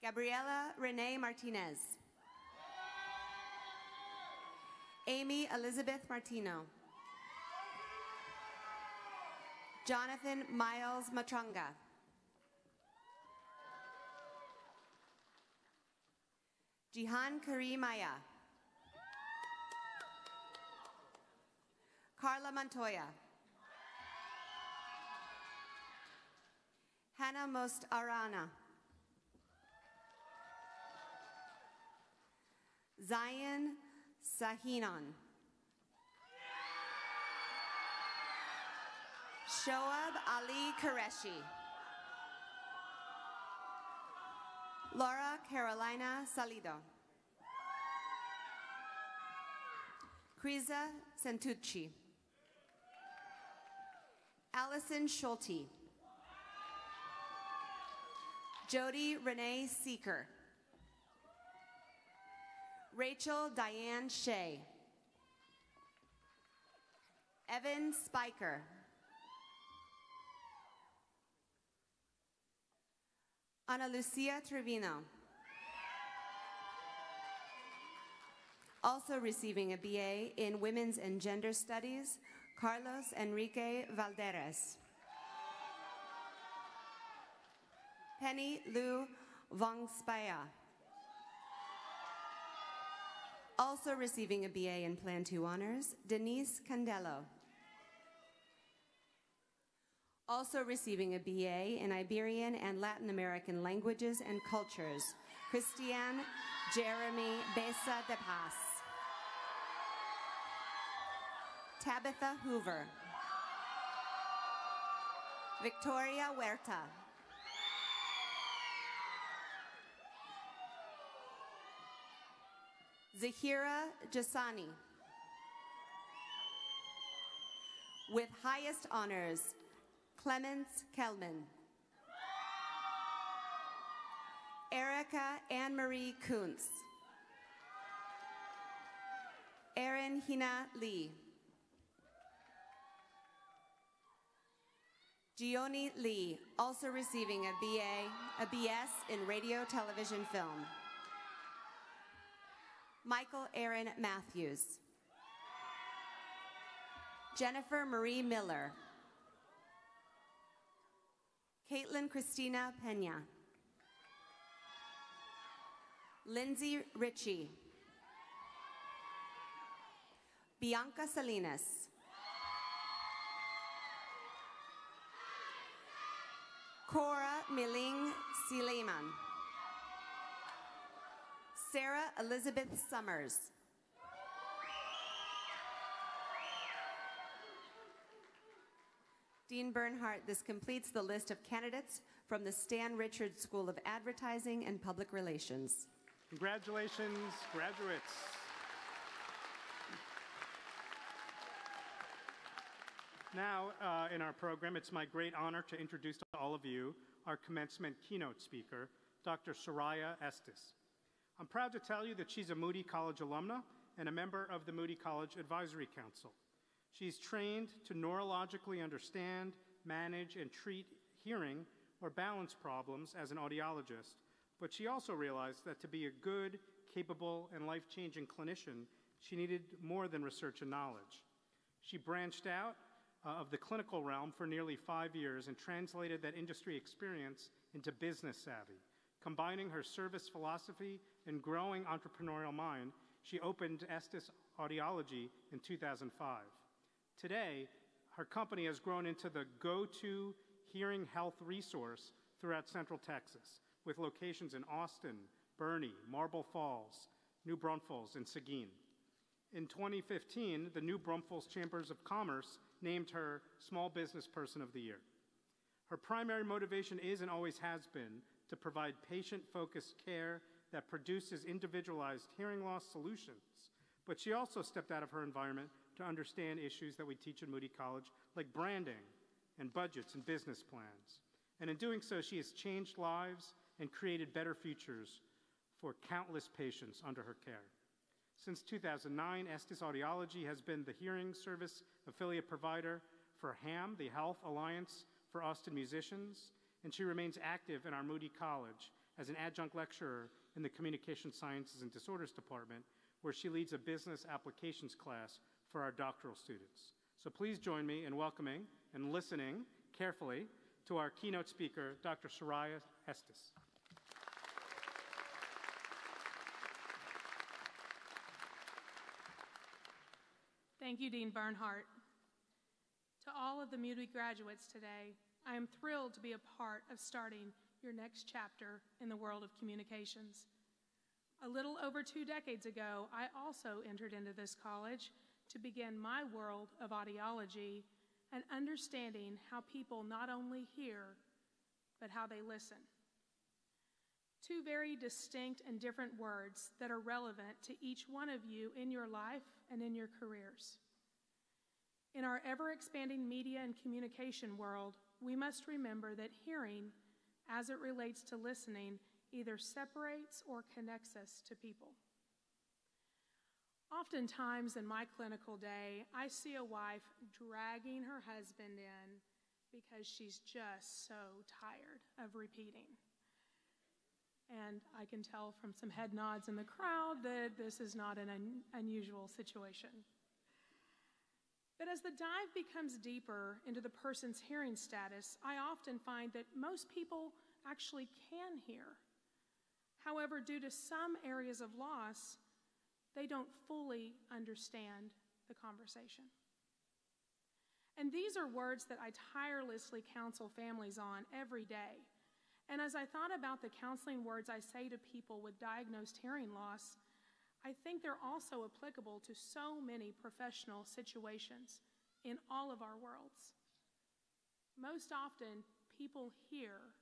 Gabriela Renee Martinez. Amy Elizabeth Martino. Jonathan Miles Matranga. Jihan Kari Maya. Carla Montoya. Hannah Most Arana. Zion Sahinan. Shoab Ali Qureshi. Laura Carolina Salido. Kriza Santucci. Allison Schulte. Jody Renee Seeker. Rachel Diane Shea. Evan Spiker. Ana Lucia Trevino. Also receiving a BA in Women's and Gender Studies, Carlos Enrique Valderes. Penny Lou Vongspaya. Also receiving a BA in Plan 2 Honors, Denise Candelo. Also receiving a BA in Iberian and Latin American Languages and Cultures, Christian Jeremy Besa de Paz. Tabitha Hoover. Victoria Huerta. Zahira Jasani. With highest honors, Clemens Kelman. Erica Anne-Marie Kuntz. Erin Hina Lee. Gioni Lee, also receiving a BS in Radio, Television, Film. Michael Aaron Matthews. Jennifer Marie Miller. Caitlin Christina Pena. Lindsay Ritchie. Bianca Salinas. Cora Miling Sileman. Sarah Elizabeth Summers. Dean Bernhardt, this completes the list of candidates from the Stan Richards School of Advertising and Public Relations. Congratulations, graduates. Now, in our program, it's my great honor to introduce to all of you our commencement keynote speaker, Dr. Soraya Estes. I'm proud to tell you that she's a Moody College alumna and a member of the Moody College Advisory Council. She's trained to neurologically understand, manage, and treat hearing or balance problems as an audiologist, but she also realized that to be a good, capable, and life-changing clinician, she needed more than research and knowledge. She branched out of the clinical realm for nearly 5 years and translated that industry experience into business savvy. Combining her service philosophy and growing entrepreneurial mind, she opened Estes Audiology in 2005. Today, her company has grown into the go-to hearing health resource throughout Central Texas, with locations in Austin, Bernie, Marble Falls, New Braunfels, and Seguin. In 2015, the New Braunfels Chambers of Commerce named her Small Business Person of the Year. Her primary motivation is and always has been to provide patient-focused care that produces individualized hearing loss solutions. But she also stepped out of her environment to understand issues that we teach at Moody College, like branding and budgets and business plans. And in doing so, she has changed lives and created better futures for countless patients under her care. Since 2009, Estes Audiology has been the hearing service affiliate provider for HAM, the Health Alliance for Austin Musicians, and she remains active in our Moody College as an adjunct lecturer in the Communication Sciences and Disorders Department, where she leads a business applications class for our doctoral students. So please join me in welcoming and listening carefully to our keynote speaker, Dr. Soraya Estes. Thank you, Dean Bernhardt. To all of the Moody graduates today, I am thrilled to be a part of starting your next chapter in the world of communications. A little over 2 decades ago, I also entered into this college to begin my world of audiology and understanding how people not only hear, but how they listen. 2 very distinct and different words that are relevant to each one of you in your life and in your careers. In our ever-expanding media and communication world, we must remember that hearing, as it relates to listening, either separates or connects us to people. Oftentimes in my clinical day, I see a wife dragging her husband in because she's just so tired of repeating. And I can tell from some head nods in the crowd that this is not an unusual situation. But as the dive becomes deeper into the person's hearing status, I often find that most people actually can hear. However, due to some areas of loss, they don't fully understand the conversation. And these are words that I tirelessly counsel families on every day. And as I thought about the counseling words I say to people with diagnosed hearing loss, I think they're also applicable to so many professional situations in all of our worlds. Most often, people hear,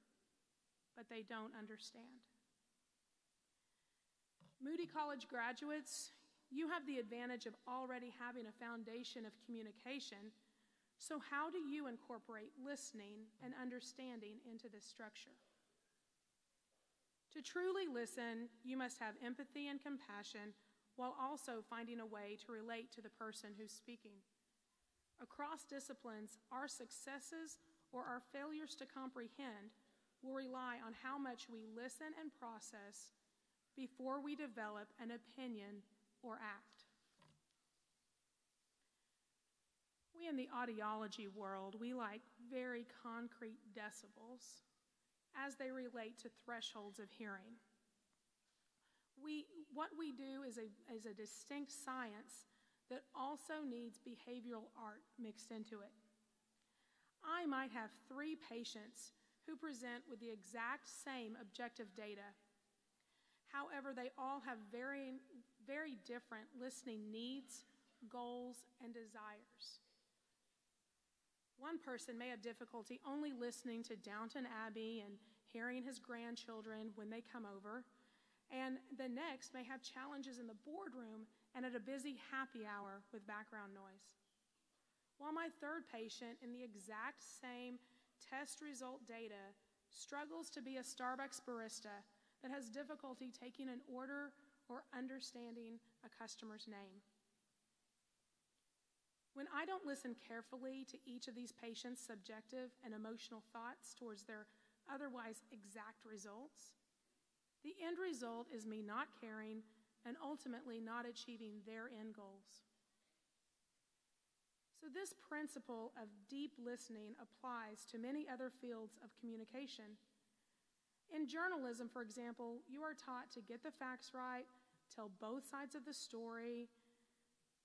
but they don't understand. Moody College graduates, you have the advantage of already having a foundation of communication, So how do you incorporate listening and understanding into this structure? To truly listen, you must have empathy and compassion while also finding a way to relate to the person who's speaking. Across disciplines, our successes or our failures to comprehend will rely on how much we listen and process before we develop an opinion or act. We in the audiology world, we like very concrete decibels as they relate to thresholds of hearing. What we do is a distinct science that also needs behavioral art mixed into it. I might have 3 patients who present with the exact same objective data. However, they all have very, very different listening needs, goals, and desires. One person may have difficulty only listening to Downton Abbey and hearing his grandchildren when they come over, and the next may have challenges in the boardroom and at a busy happy hour with background noise. While my 3rd patient in the exact same test result data struggles to be a Starbucks barista that has difficulty taking an order or understanding a customer's name. When I don't listen carefully to each of these patients' subjective and emotional thoughts towards their otherwise exact results, the end result is me not caring and ultimately not achieving their end goals. So this principle of deep listening applies to many other fields of communication. In journalism, for example, you are taught to get the facts right, tell both sides of the story.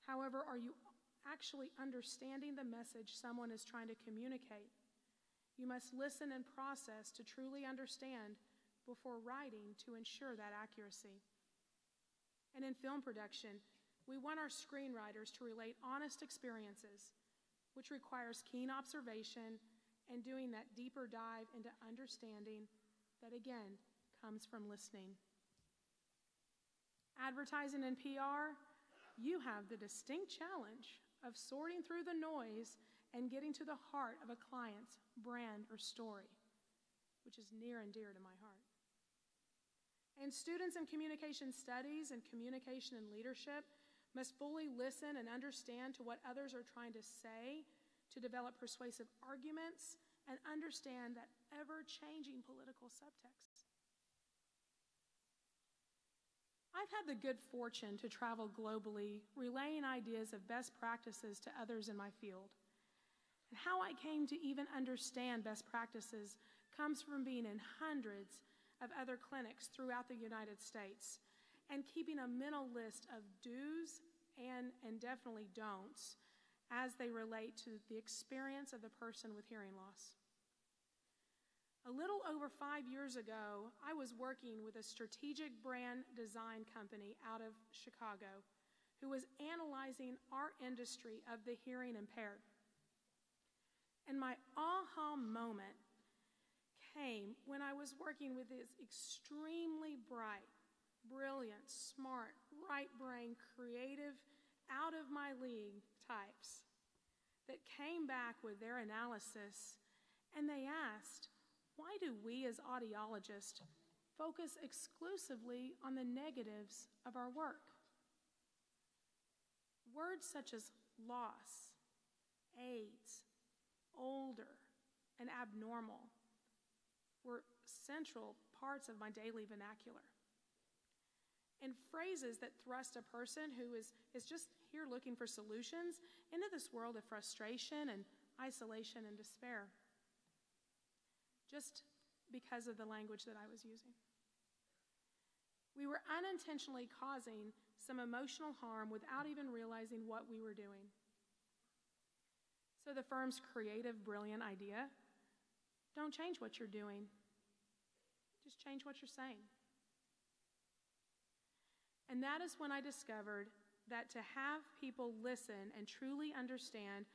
However, are you actually understanding the message someone is trying to communicate? You must listen and process to truly understand before writing to ensure that accuracy. And in film production, we want our screenwriters to relate honest experiences, which requires keen observation and doing that deeper dive into understanding that, again, comes from listening. Advertising and PR, you have the distinct challenge of sorting through the noise and getting to the heart of a client's brand or story, which is near and dear to my heart. And students in communication studies and communication and leadership must fully listen and understand to what others are trying to say to develop persuasive arguments and understand that ever-changing political subtext. I've had the good fortune to travel globally, relaying ideas of best practices to others in my field. And how I came to even understand best practices comes from being in hundreds of other clinics throughout the United States and keeping a mental list of do's and definitely don'ts as they relate to the experience of the person with hearing loss. A little over 5 years ago, I was working with a strategic brand design company out of Chicago who was analyzing our industry of the hearing impaired. And my aha moment came when I was working with these extremely bright, brilliant, smart, right-brain, creative, out-of-my-league types that came back with their analysis, and they asked, why do we as audiologists focus exclusively on the negatives of our work? Words such as loss, AIDS, older, and abnormal were central parts of my daily vernacular. And phrases that thrust a person who is just here looking for solutions into this world of frustration and isolation and despair, just because of the language that I was using. We were unintentionally causing some emotional harm without even realizing what we were doing. So the firm's creative, brilliant idea, don't change what you're doing, just change what you're saying. And that is when I discovered that to have people listen and truly understand,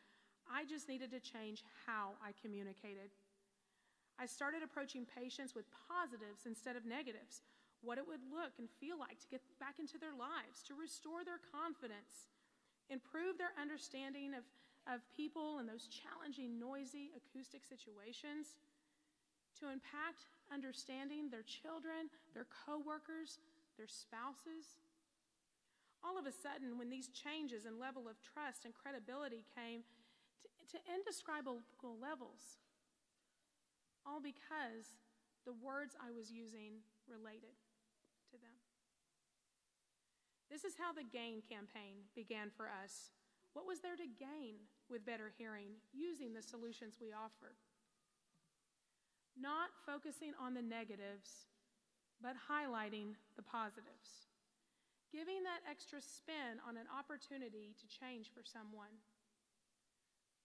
I just needed to change how I communicated. I started approaching patients with positives instead of negatives, what it would look and feel like to get back into their lives, to restore their confidence, improve their understanding of people in those challenging, noisy, acoustic situations, to impact understanding their children, their coworkers, their spouses. All of a sudden, when these changes in level of trust and credibility came to indescribable levels, all because the words I was using related to them. This is how the GAIN campaign began for us. What was there to gain with better hearing using the solutions we offered? Not focusing on the negatives, but highlighting the positives. Giving that extra spin on an opportunity to change for someone.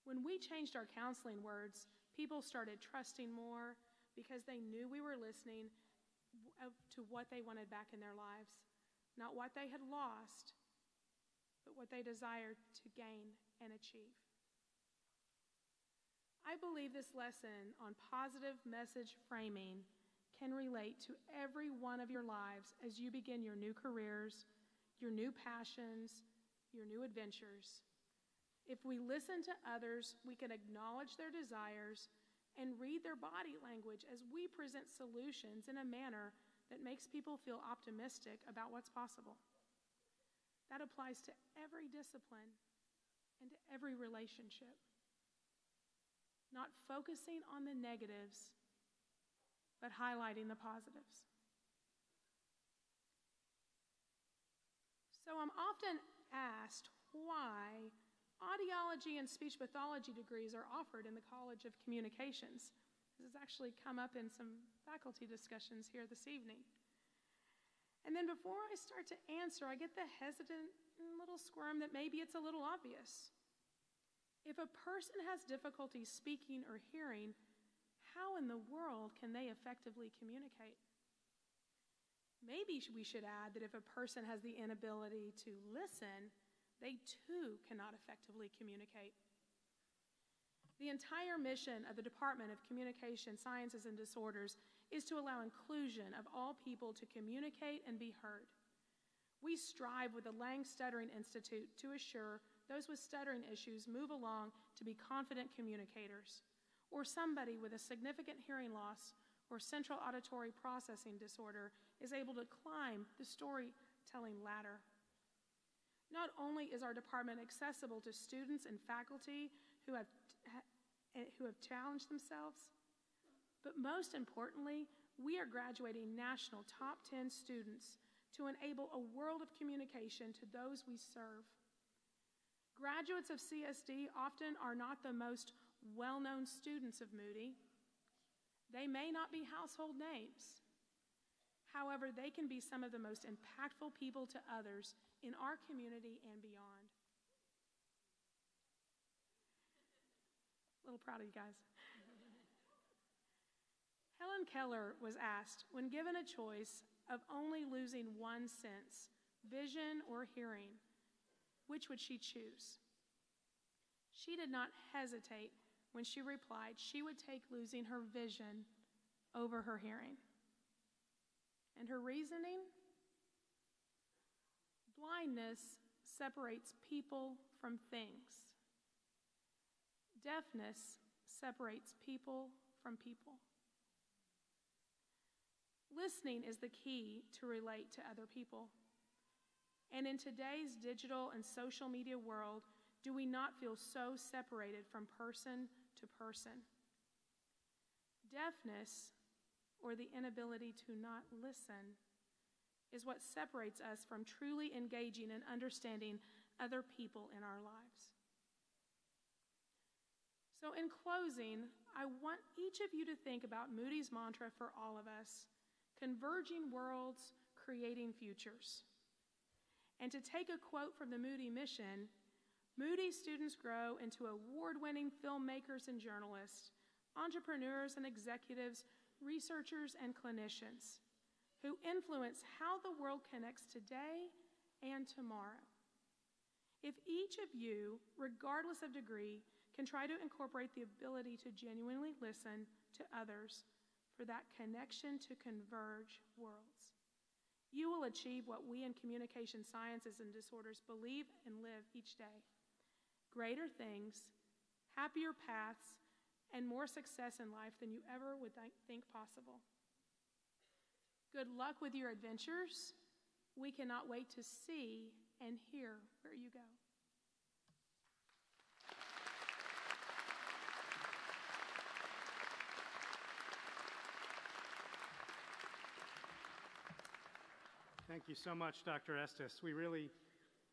When we changed our counseling words, people started trusting more because they knew we were listening to what they wanted back in their lives. Not what they had lost, but what they desired to gain and achieve. I believe this lesson on positive message framing can relate to every one of your lives as you begin your new careers, your new passions, your new adventures. If we listen to others, we can acknowledge their desires and read their body language as we present solutions in a manner that makes people feel optimistic about what's possible. That applies to every discipline and to every relationship. Not focusing on the negatives, but highlighting the positives. So I'm often asked why audiology and speech pathology degrees are offered in the College of Communications. This has actually come up in some faculty discussions here this evening. And then before I start to answer, I get the hesitant little squirm that maybe it's a little obvious. If a person has difficulty speaking or hearing, how in the world can they effectively communicate? Maybe we should add that if a person has the inability to listen, they too cannot effectively communicate. The entire mission of the Department of Communication Sciences and Disorders is to allow inclusion of all people to communicate and be heard. We strive with the Lang Stuttering Institute to assure those with stuttering issues move along to be confident communicators, or somebody with a significant hearing loss or central auditory processing disorder is able to climb the storytelling ladder. Not only is our department accessible to students and faculty who have challenged themselves, but most importantly, we are graduating national top 10 students to enable a world of communication to those we serve. Graduates of CSD often are not the most well-known students of Moody. They may not be household names. However, they can be some of the most impactful people to others in our community and beyond. A little proud of you guys. Helen Keller was asked, when given a choice of only losing one sense, vision or hearing, which would she choose? She did not hesitate when she replied she would take losing her vision over her hearing. And her reasoning? Blindness separates people from things. Deafness separates people from people. Listening is the key to relate to other people. And in today's digital and social media world, do we not feel so separated from person to person? Deafness, or the inability to not listen, is what separates us from truly engaging and understanding other people in our lives. So in closing, I want each of you to think about Moody's mantra for all of us: converging worlds, creating futures. And to take a quote from the Moody mission, Moody students grow into award-winning filmmakers and journalists, entrepreneurs and executives, researchers and clinicians who influence how the world connects today and tomorrow. If each of you, regardless of degree, can try to incorporate the ability to genuinely listen to others for that connection to converge worlds, you will achieve what we in communication sciences and disorders believe and live each day. greater things, happier paths, and more success in life than you ever would think possible. Good luck with your adventures. We cannot wait to see and hear where you go. Thank you so much, Dr. Estes. We really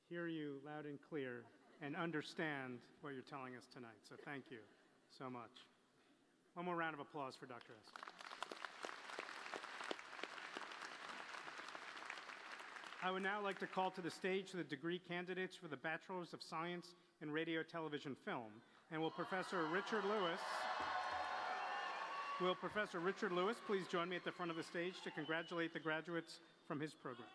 hear you loud and clear and understand what you're telling us tonight. So thank you so much. One more round of applause for Dr. Estes. I would now like to call to the stage the degree candidates for the Bachelors of Science in Radio, Television, Film. And will Professor Richard Lewis please join me at the front of the stage to congratulate the graduates from his program.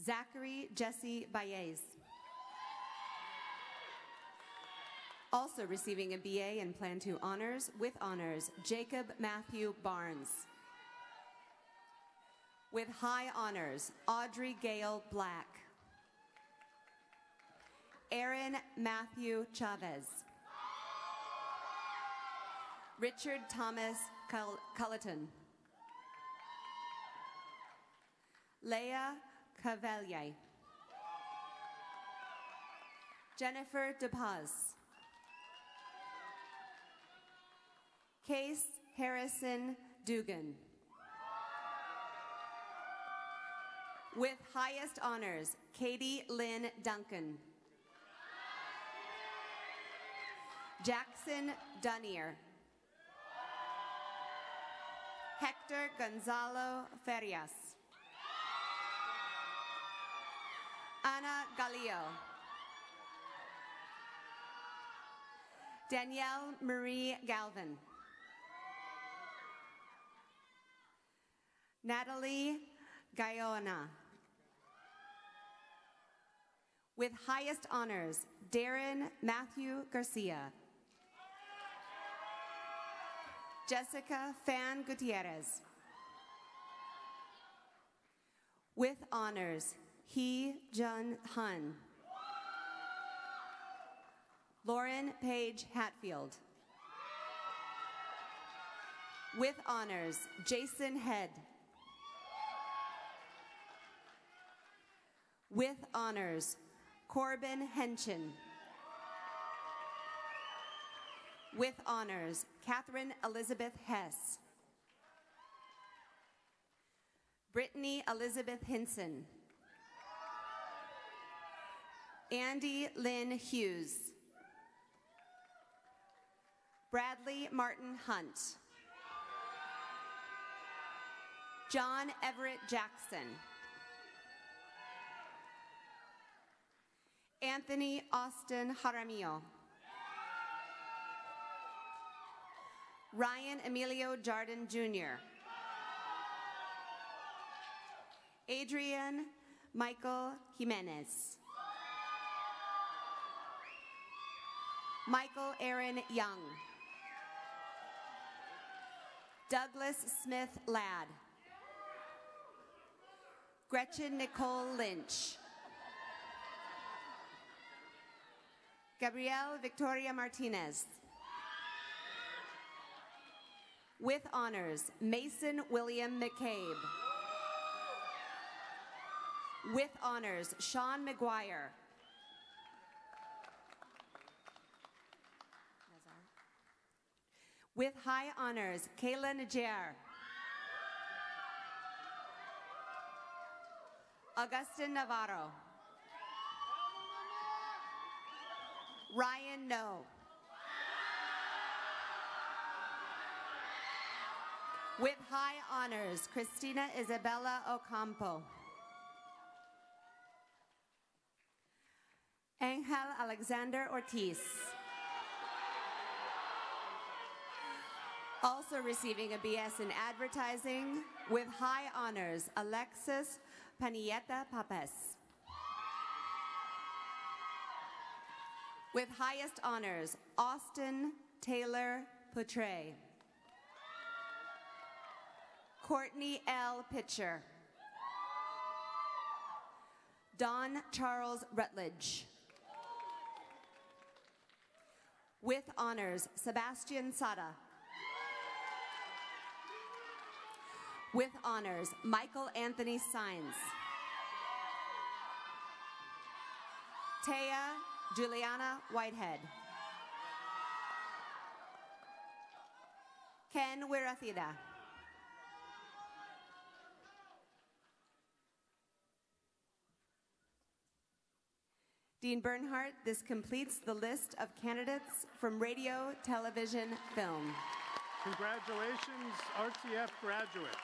Zachary Jesse Baez. Also receiving a BA in Plan 2 Honors with honors, Jacob Matthew Barnes. With high honors, Audrey Gale Black. Aaron Matthew Chavez. Richard Thomas Culleton. Leah Cavalier. Jennifer DePaz. Case Harrison Dugan. With highest honors, Katie Lynn Duncan. Jackson Dunnier. Hector Gonzalo Ferias. Ana Galillo. Danielle Marie Galvin. Natalie Gaiona. With highest honors, Darren Matthew Garcia. Jessica Fan Gutierrez. With honors, Hee Jun Hun. Lauren Page Hatfield. With honors, Jason Head. With honors, Corbin Henchen. With honors, Catherine Elizabeth Hess. Brittany Elizabeth Hinson. Andy Lynn Hughes. Bradley Martin Hunt. John Everett Jackson. Anthony Austin Jaramillo. Ryan Emilio Jardin Jr. Adrian Michael Jimenez. Michael Aaron Young. Douglas Smith Ladd. Gretchen Nicole Lynch. Gabrielle Victoria Martinez. With honors, Mason William McCabe. With honors, Sean McGuire. With high honors, Kayla Najar. Augustin Navarro. Ryan No. With high honors, Christina Isabella Ocampo. Angel Alexander Ortiz. Also receiving a BS in advertising with high honors, Alexis Panieta Papes. With highest honors, Austin Taylor Poutre. Courtney L. Pitcher. Don Charles Rutledge. With honors, Sebastian Sada. With honors, Michael Anthony Sines. Taya Juliana Whitehead. Ken Wirathida. Dean Bernhardt, this completes the list of candidates from radio, television, film. Congratulations, RTF graduates.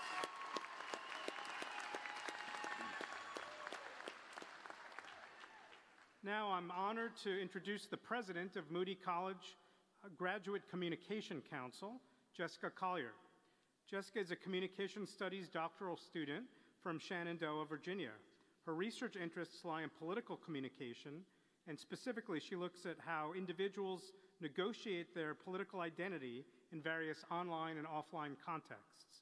Now I'm honored to introduce the president of Moody College Graduate Communication Council, Jessica Collier. Jessica is a communication studies doctoral student from Shenandoah, Virginia. Her research interests lie in political communication, and specifically she looks at how individuals negotiate their political identity in various online and offline contexts.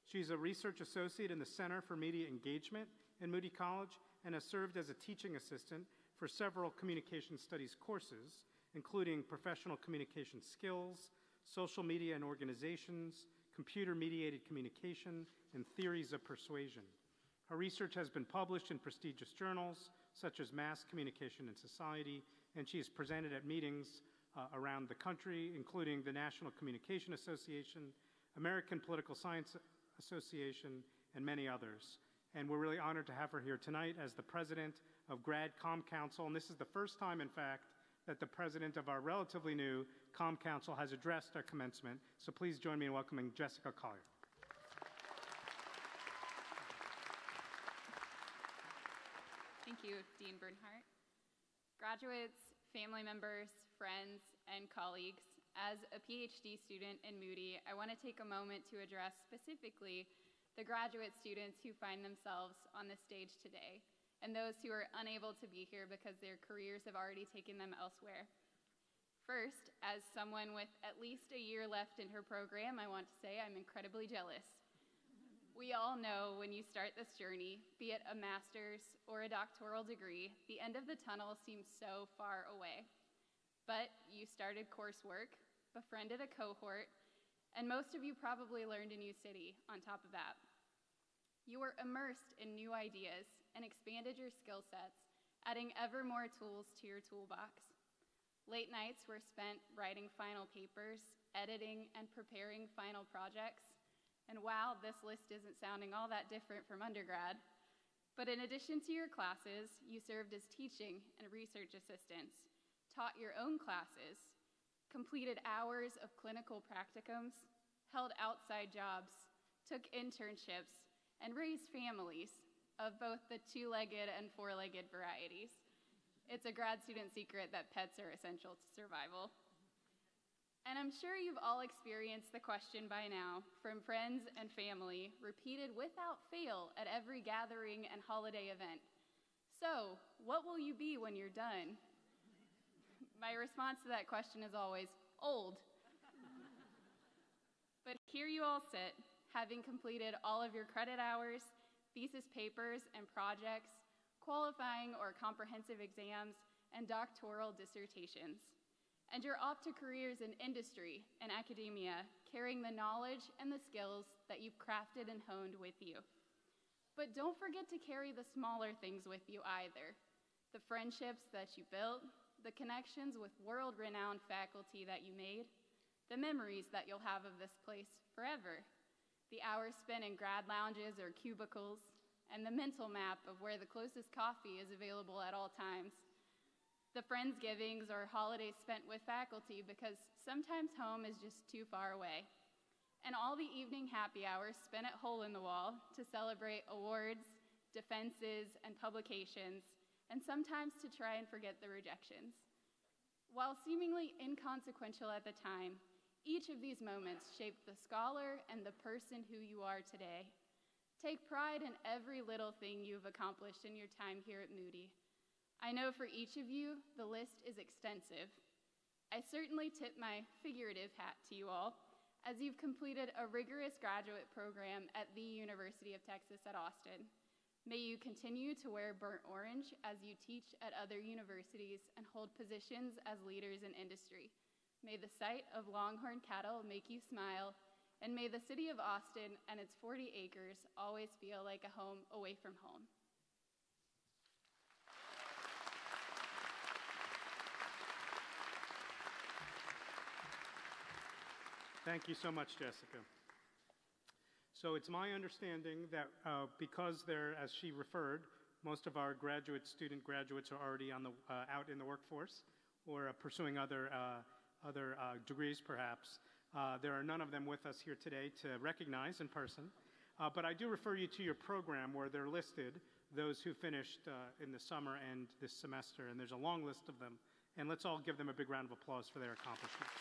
She's a research associate in the Center for Media Engagement in Moody College and has served as a teaching assistant for several communication studies courses, including professional communication skills, social media and organizations, computer-mediated communication, and theories of persuasion. Her research has been published in prestigious journals, such as Mass Communication and Society, and she has presented at meetings around the country, including the National Communication Association, American Political Science Association, and many others. And we're really honored to have her here tonight as the president of Grad Com Council, and this is the first time, in fact, that the president of our relatively new Com Council has addressed our commencement. So please join me in welcoming Jessica Collier. Thank you, Dean Bernhardt. Graduates, family members, friends, and colleagues, as a PhD student in Moody, I want to take a moment to address specifically the graduate students who find themselves on the stage today, and those who are unable to be here because their careers have already taken them elsewhere. First, as someone with at least a year left in her program, I want to say I'm incredibly jealous. We all know when you start this journey, be it a master's or a doctoral degree, the end of the tunnel seems so far away. But you started coursework, befriended a cohort, and most of you probably learned a new city on top of that. You were immersed in new ideas and expanded your skill sets, adding ever more tools to your toolbox. Late nights were spent writing final papers, editing, and preparing final projects. And wow, this list isn't sounding all that different from undergrad. But in addition to your classes, you served as teaching and research assistants, taught your own classes, completed hours of clinical practicums, held outside jobs, took internships, and raised families of both the two-legged and four-legged varieties. It's a grad student secret that pets are essential to survival. And I'm sure you've all experienced the question by now from friends and family, repeated without fail at every gathering and holiday event. So, what will you be when you're done? My response to that question is always, old. But here you all sit, having completed all of your credit hours, thesis papers and projects, qualifying or comprehensive exams, and doctoral dissertations. And you're off to careers in industry and academia, carrying the knowledge and the skills that you've crafted and honed with you. But don't forget to carry the smaller things with you either. The friendships that you built, the connections with world-renowned faculty that you made, the memories that you'll have of this place forever, the hours spent in grad lounges or cubicles, and the mental map of where the closest coffee is available at all times. The Friendsgivings or holidays spent with faculty because sometimes home is just too far away. And all the evening happy hours spent at Hole in the Wall to celebrate awards, defenses, and publications, and sometimes to try and forget the rejections. While seemingly inconsequential at the time, each of these moments shaped the scholar and the person who you are today. Take pride in every little thing you've accomplished in your time here at Moody. I know for each of you, the list is extensive. I certainly tip my figurative hat to you all, as you've completed a rigorous graduate program at the University of Texas at Austin. May you continue to wear burnt orange as you teach at other universities and hold positions as leaders in industry. May the sight of longhorn cattle make you smile, and may the city of Austin and its 40 acres always feel like a home away from home. Thank you so much, Jessica. So it's my understanding that because they're, as she referred, most of our graduates are already on out in the workforce or pursuing other degrees, perhaps. There are none of them with us here today to recognize in person, but I do refer you to your program where they're listed, those who finished in the summer and this semester, and there's a long list of them, and let's all give them a big round of applause for their accomplishments.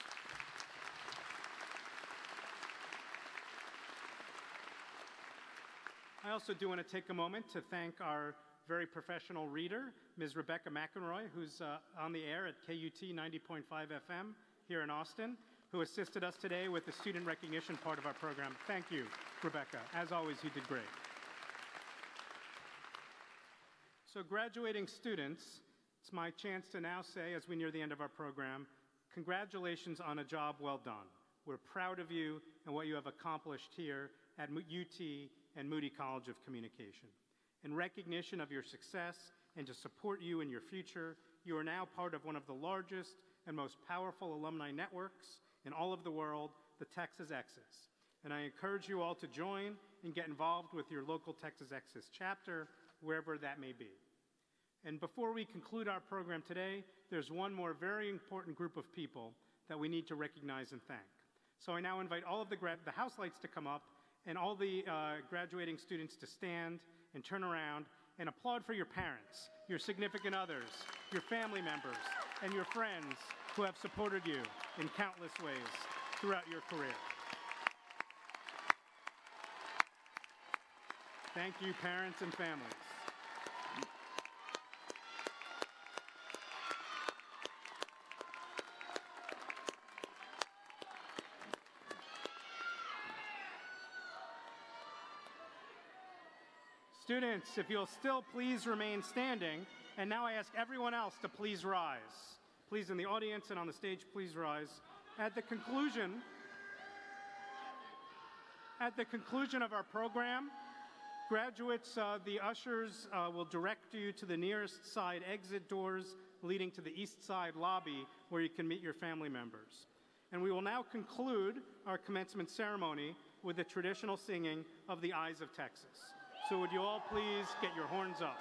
I also do want to take a moment to thank our very professional reader, Ms. Rebecca McEnroy, who's on the air at KUT 90.5 FM here in Austin, who assisted us today with the student recognition part of our program. Thank you, Rebecca. As always, you did great. So graduating students, it's my chance to now say, as we near the end of our program, congratulations on a job well done. We're proud of you and what you have accomplished here at UT and Moody College of Communication. In recognition of your success and to support you in your future, you are now part of one of the largest and most powerful alumni networks in all of the world, the Texas Exes. And I encourage you all to join and get involved with your local Texas Exes chapter, wherever that may be. And before we conclude our program today, there's one more very important group of people that we need to recognize and thank. So I now invite all of the house lights to come up and all the graduating students to stand and turn around and applaud for your parents, your significant others, your family members, and your friends who have supported you in countless ways throughout your career. Thank you, parents and families. Students, if you'll still please remain standing, and now I ask everyone else to please rise. Please, in the audience and on the stage, please rise. At the conclusion of our program, graduates, the ushers will direct you to the nearest side exit doors leading to the east side lobby where you can meet your family members. And we will now conclude our commencement ceremony with the traditional singing of the Eyes of Texas. So would you all please get your horns up?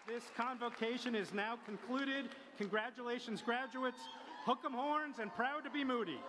This convocation is now concluded. Congratulations, graduates. Hook 'em horns and proud to be Moody.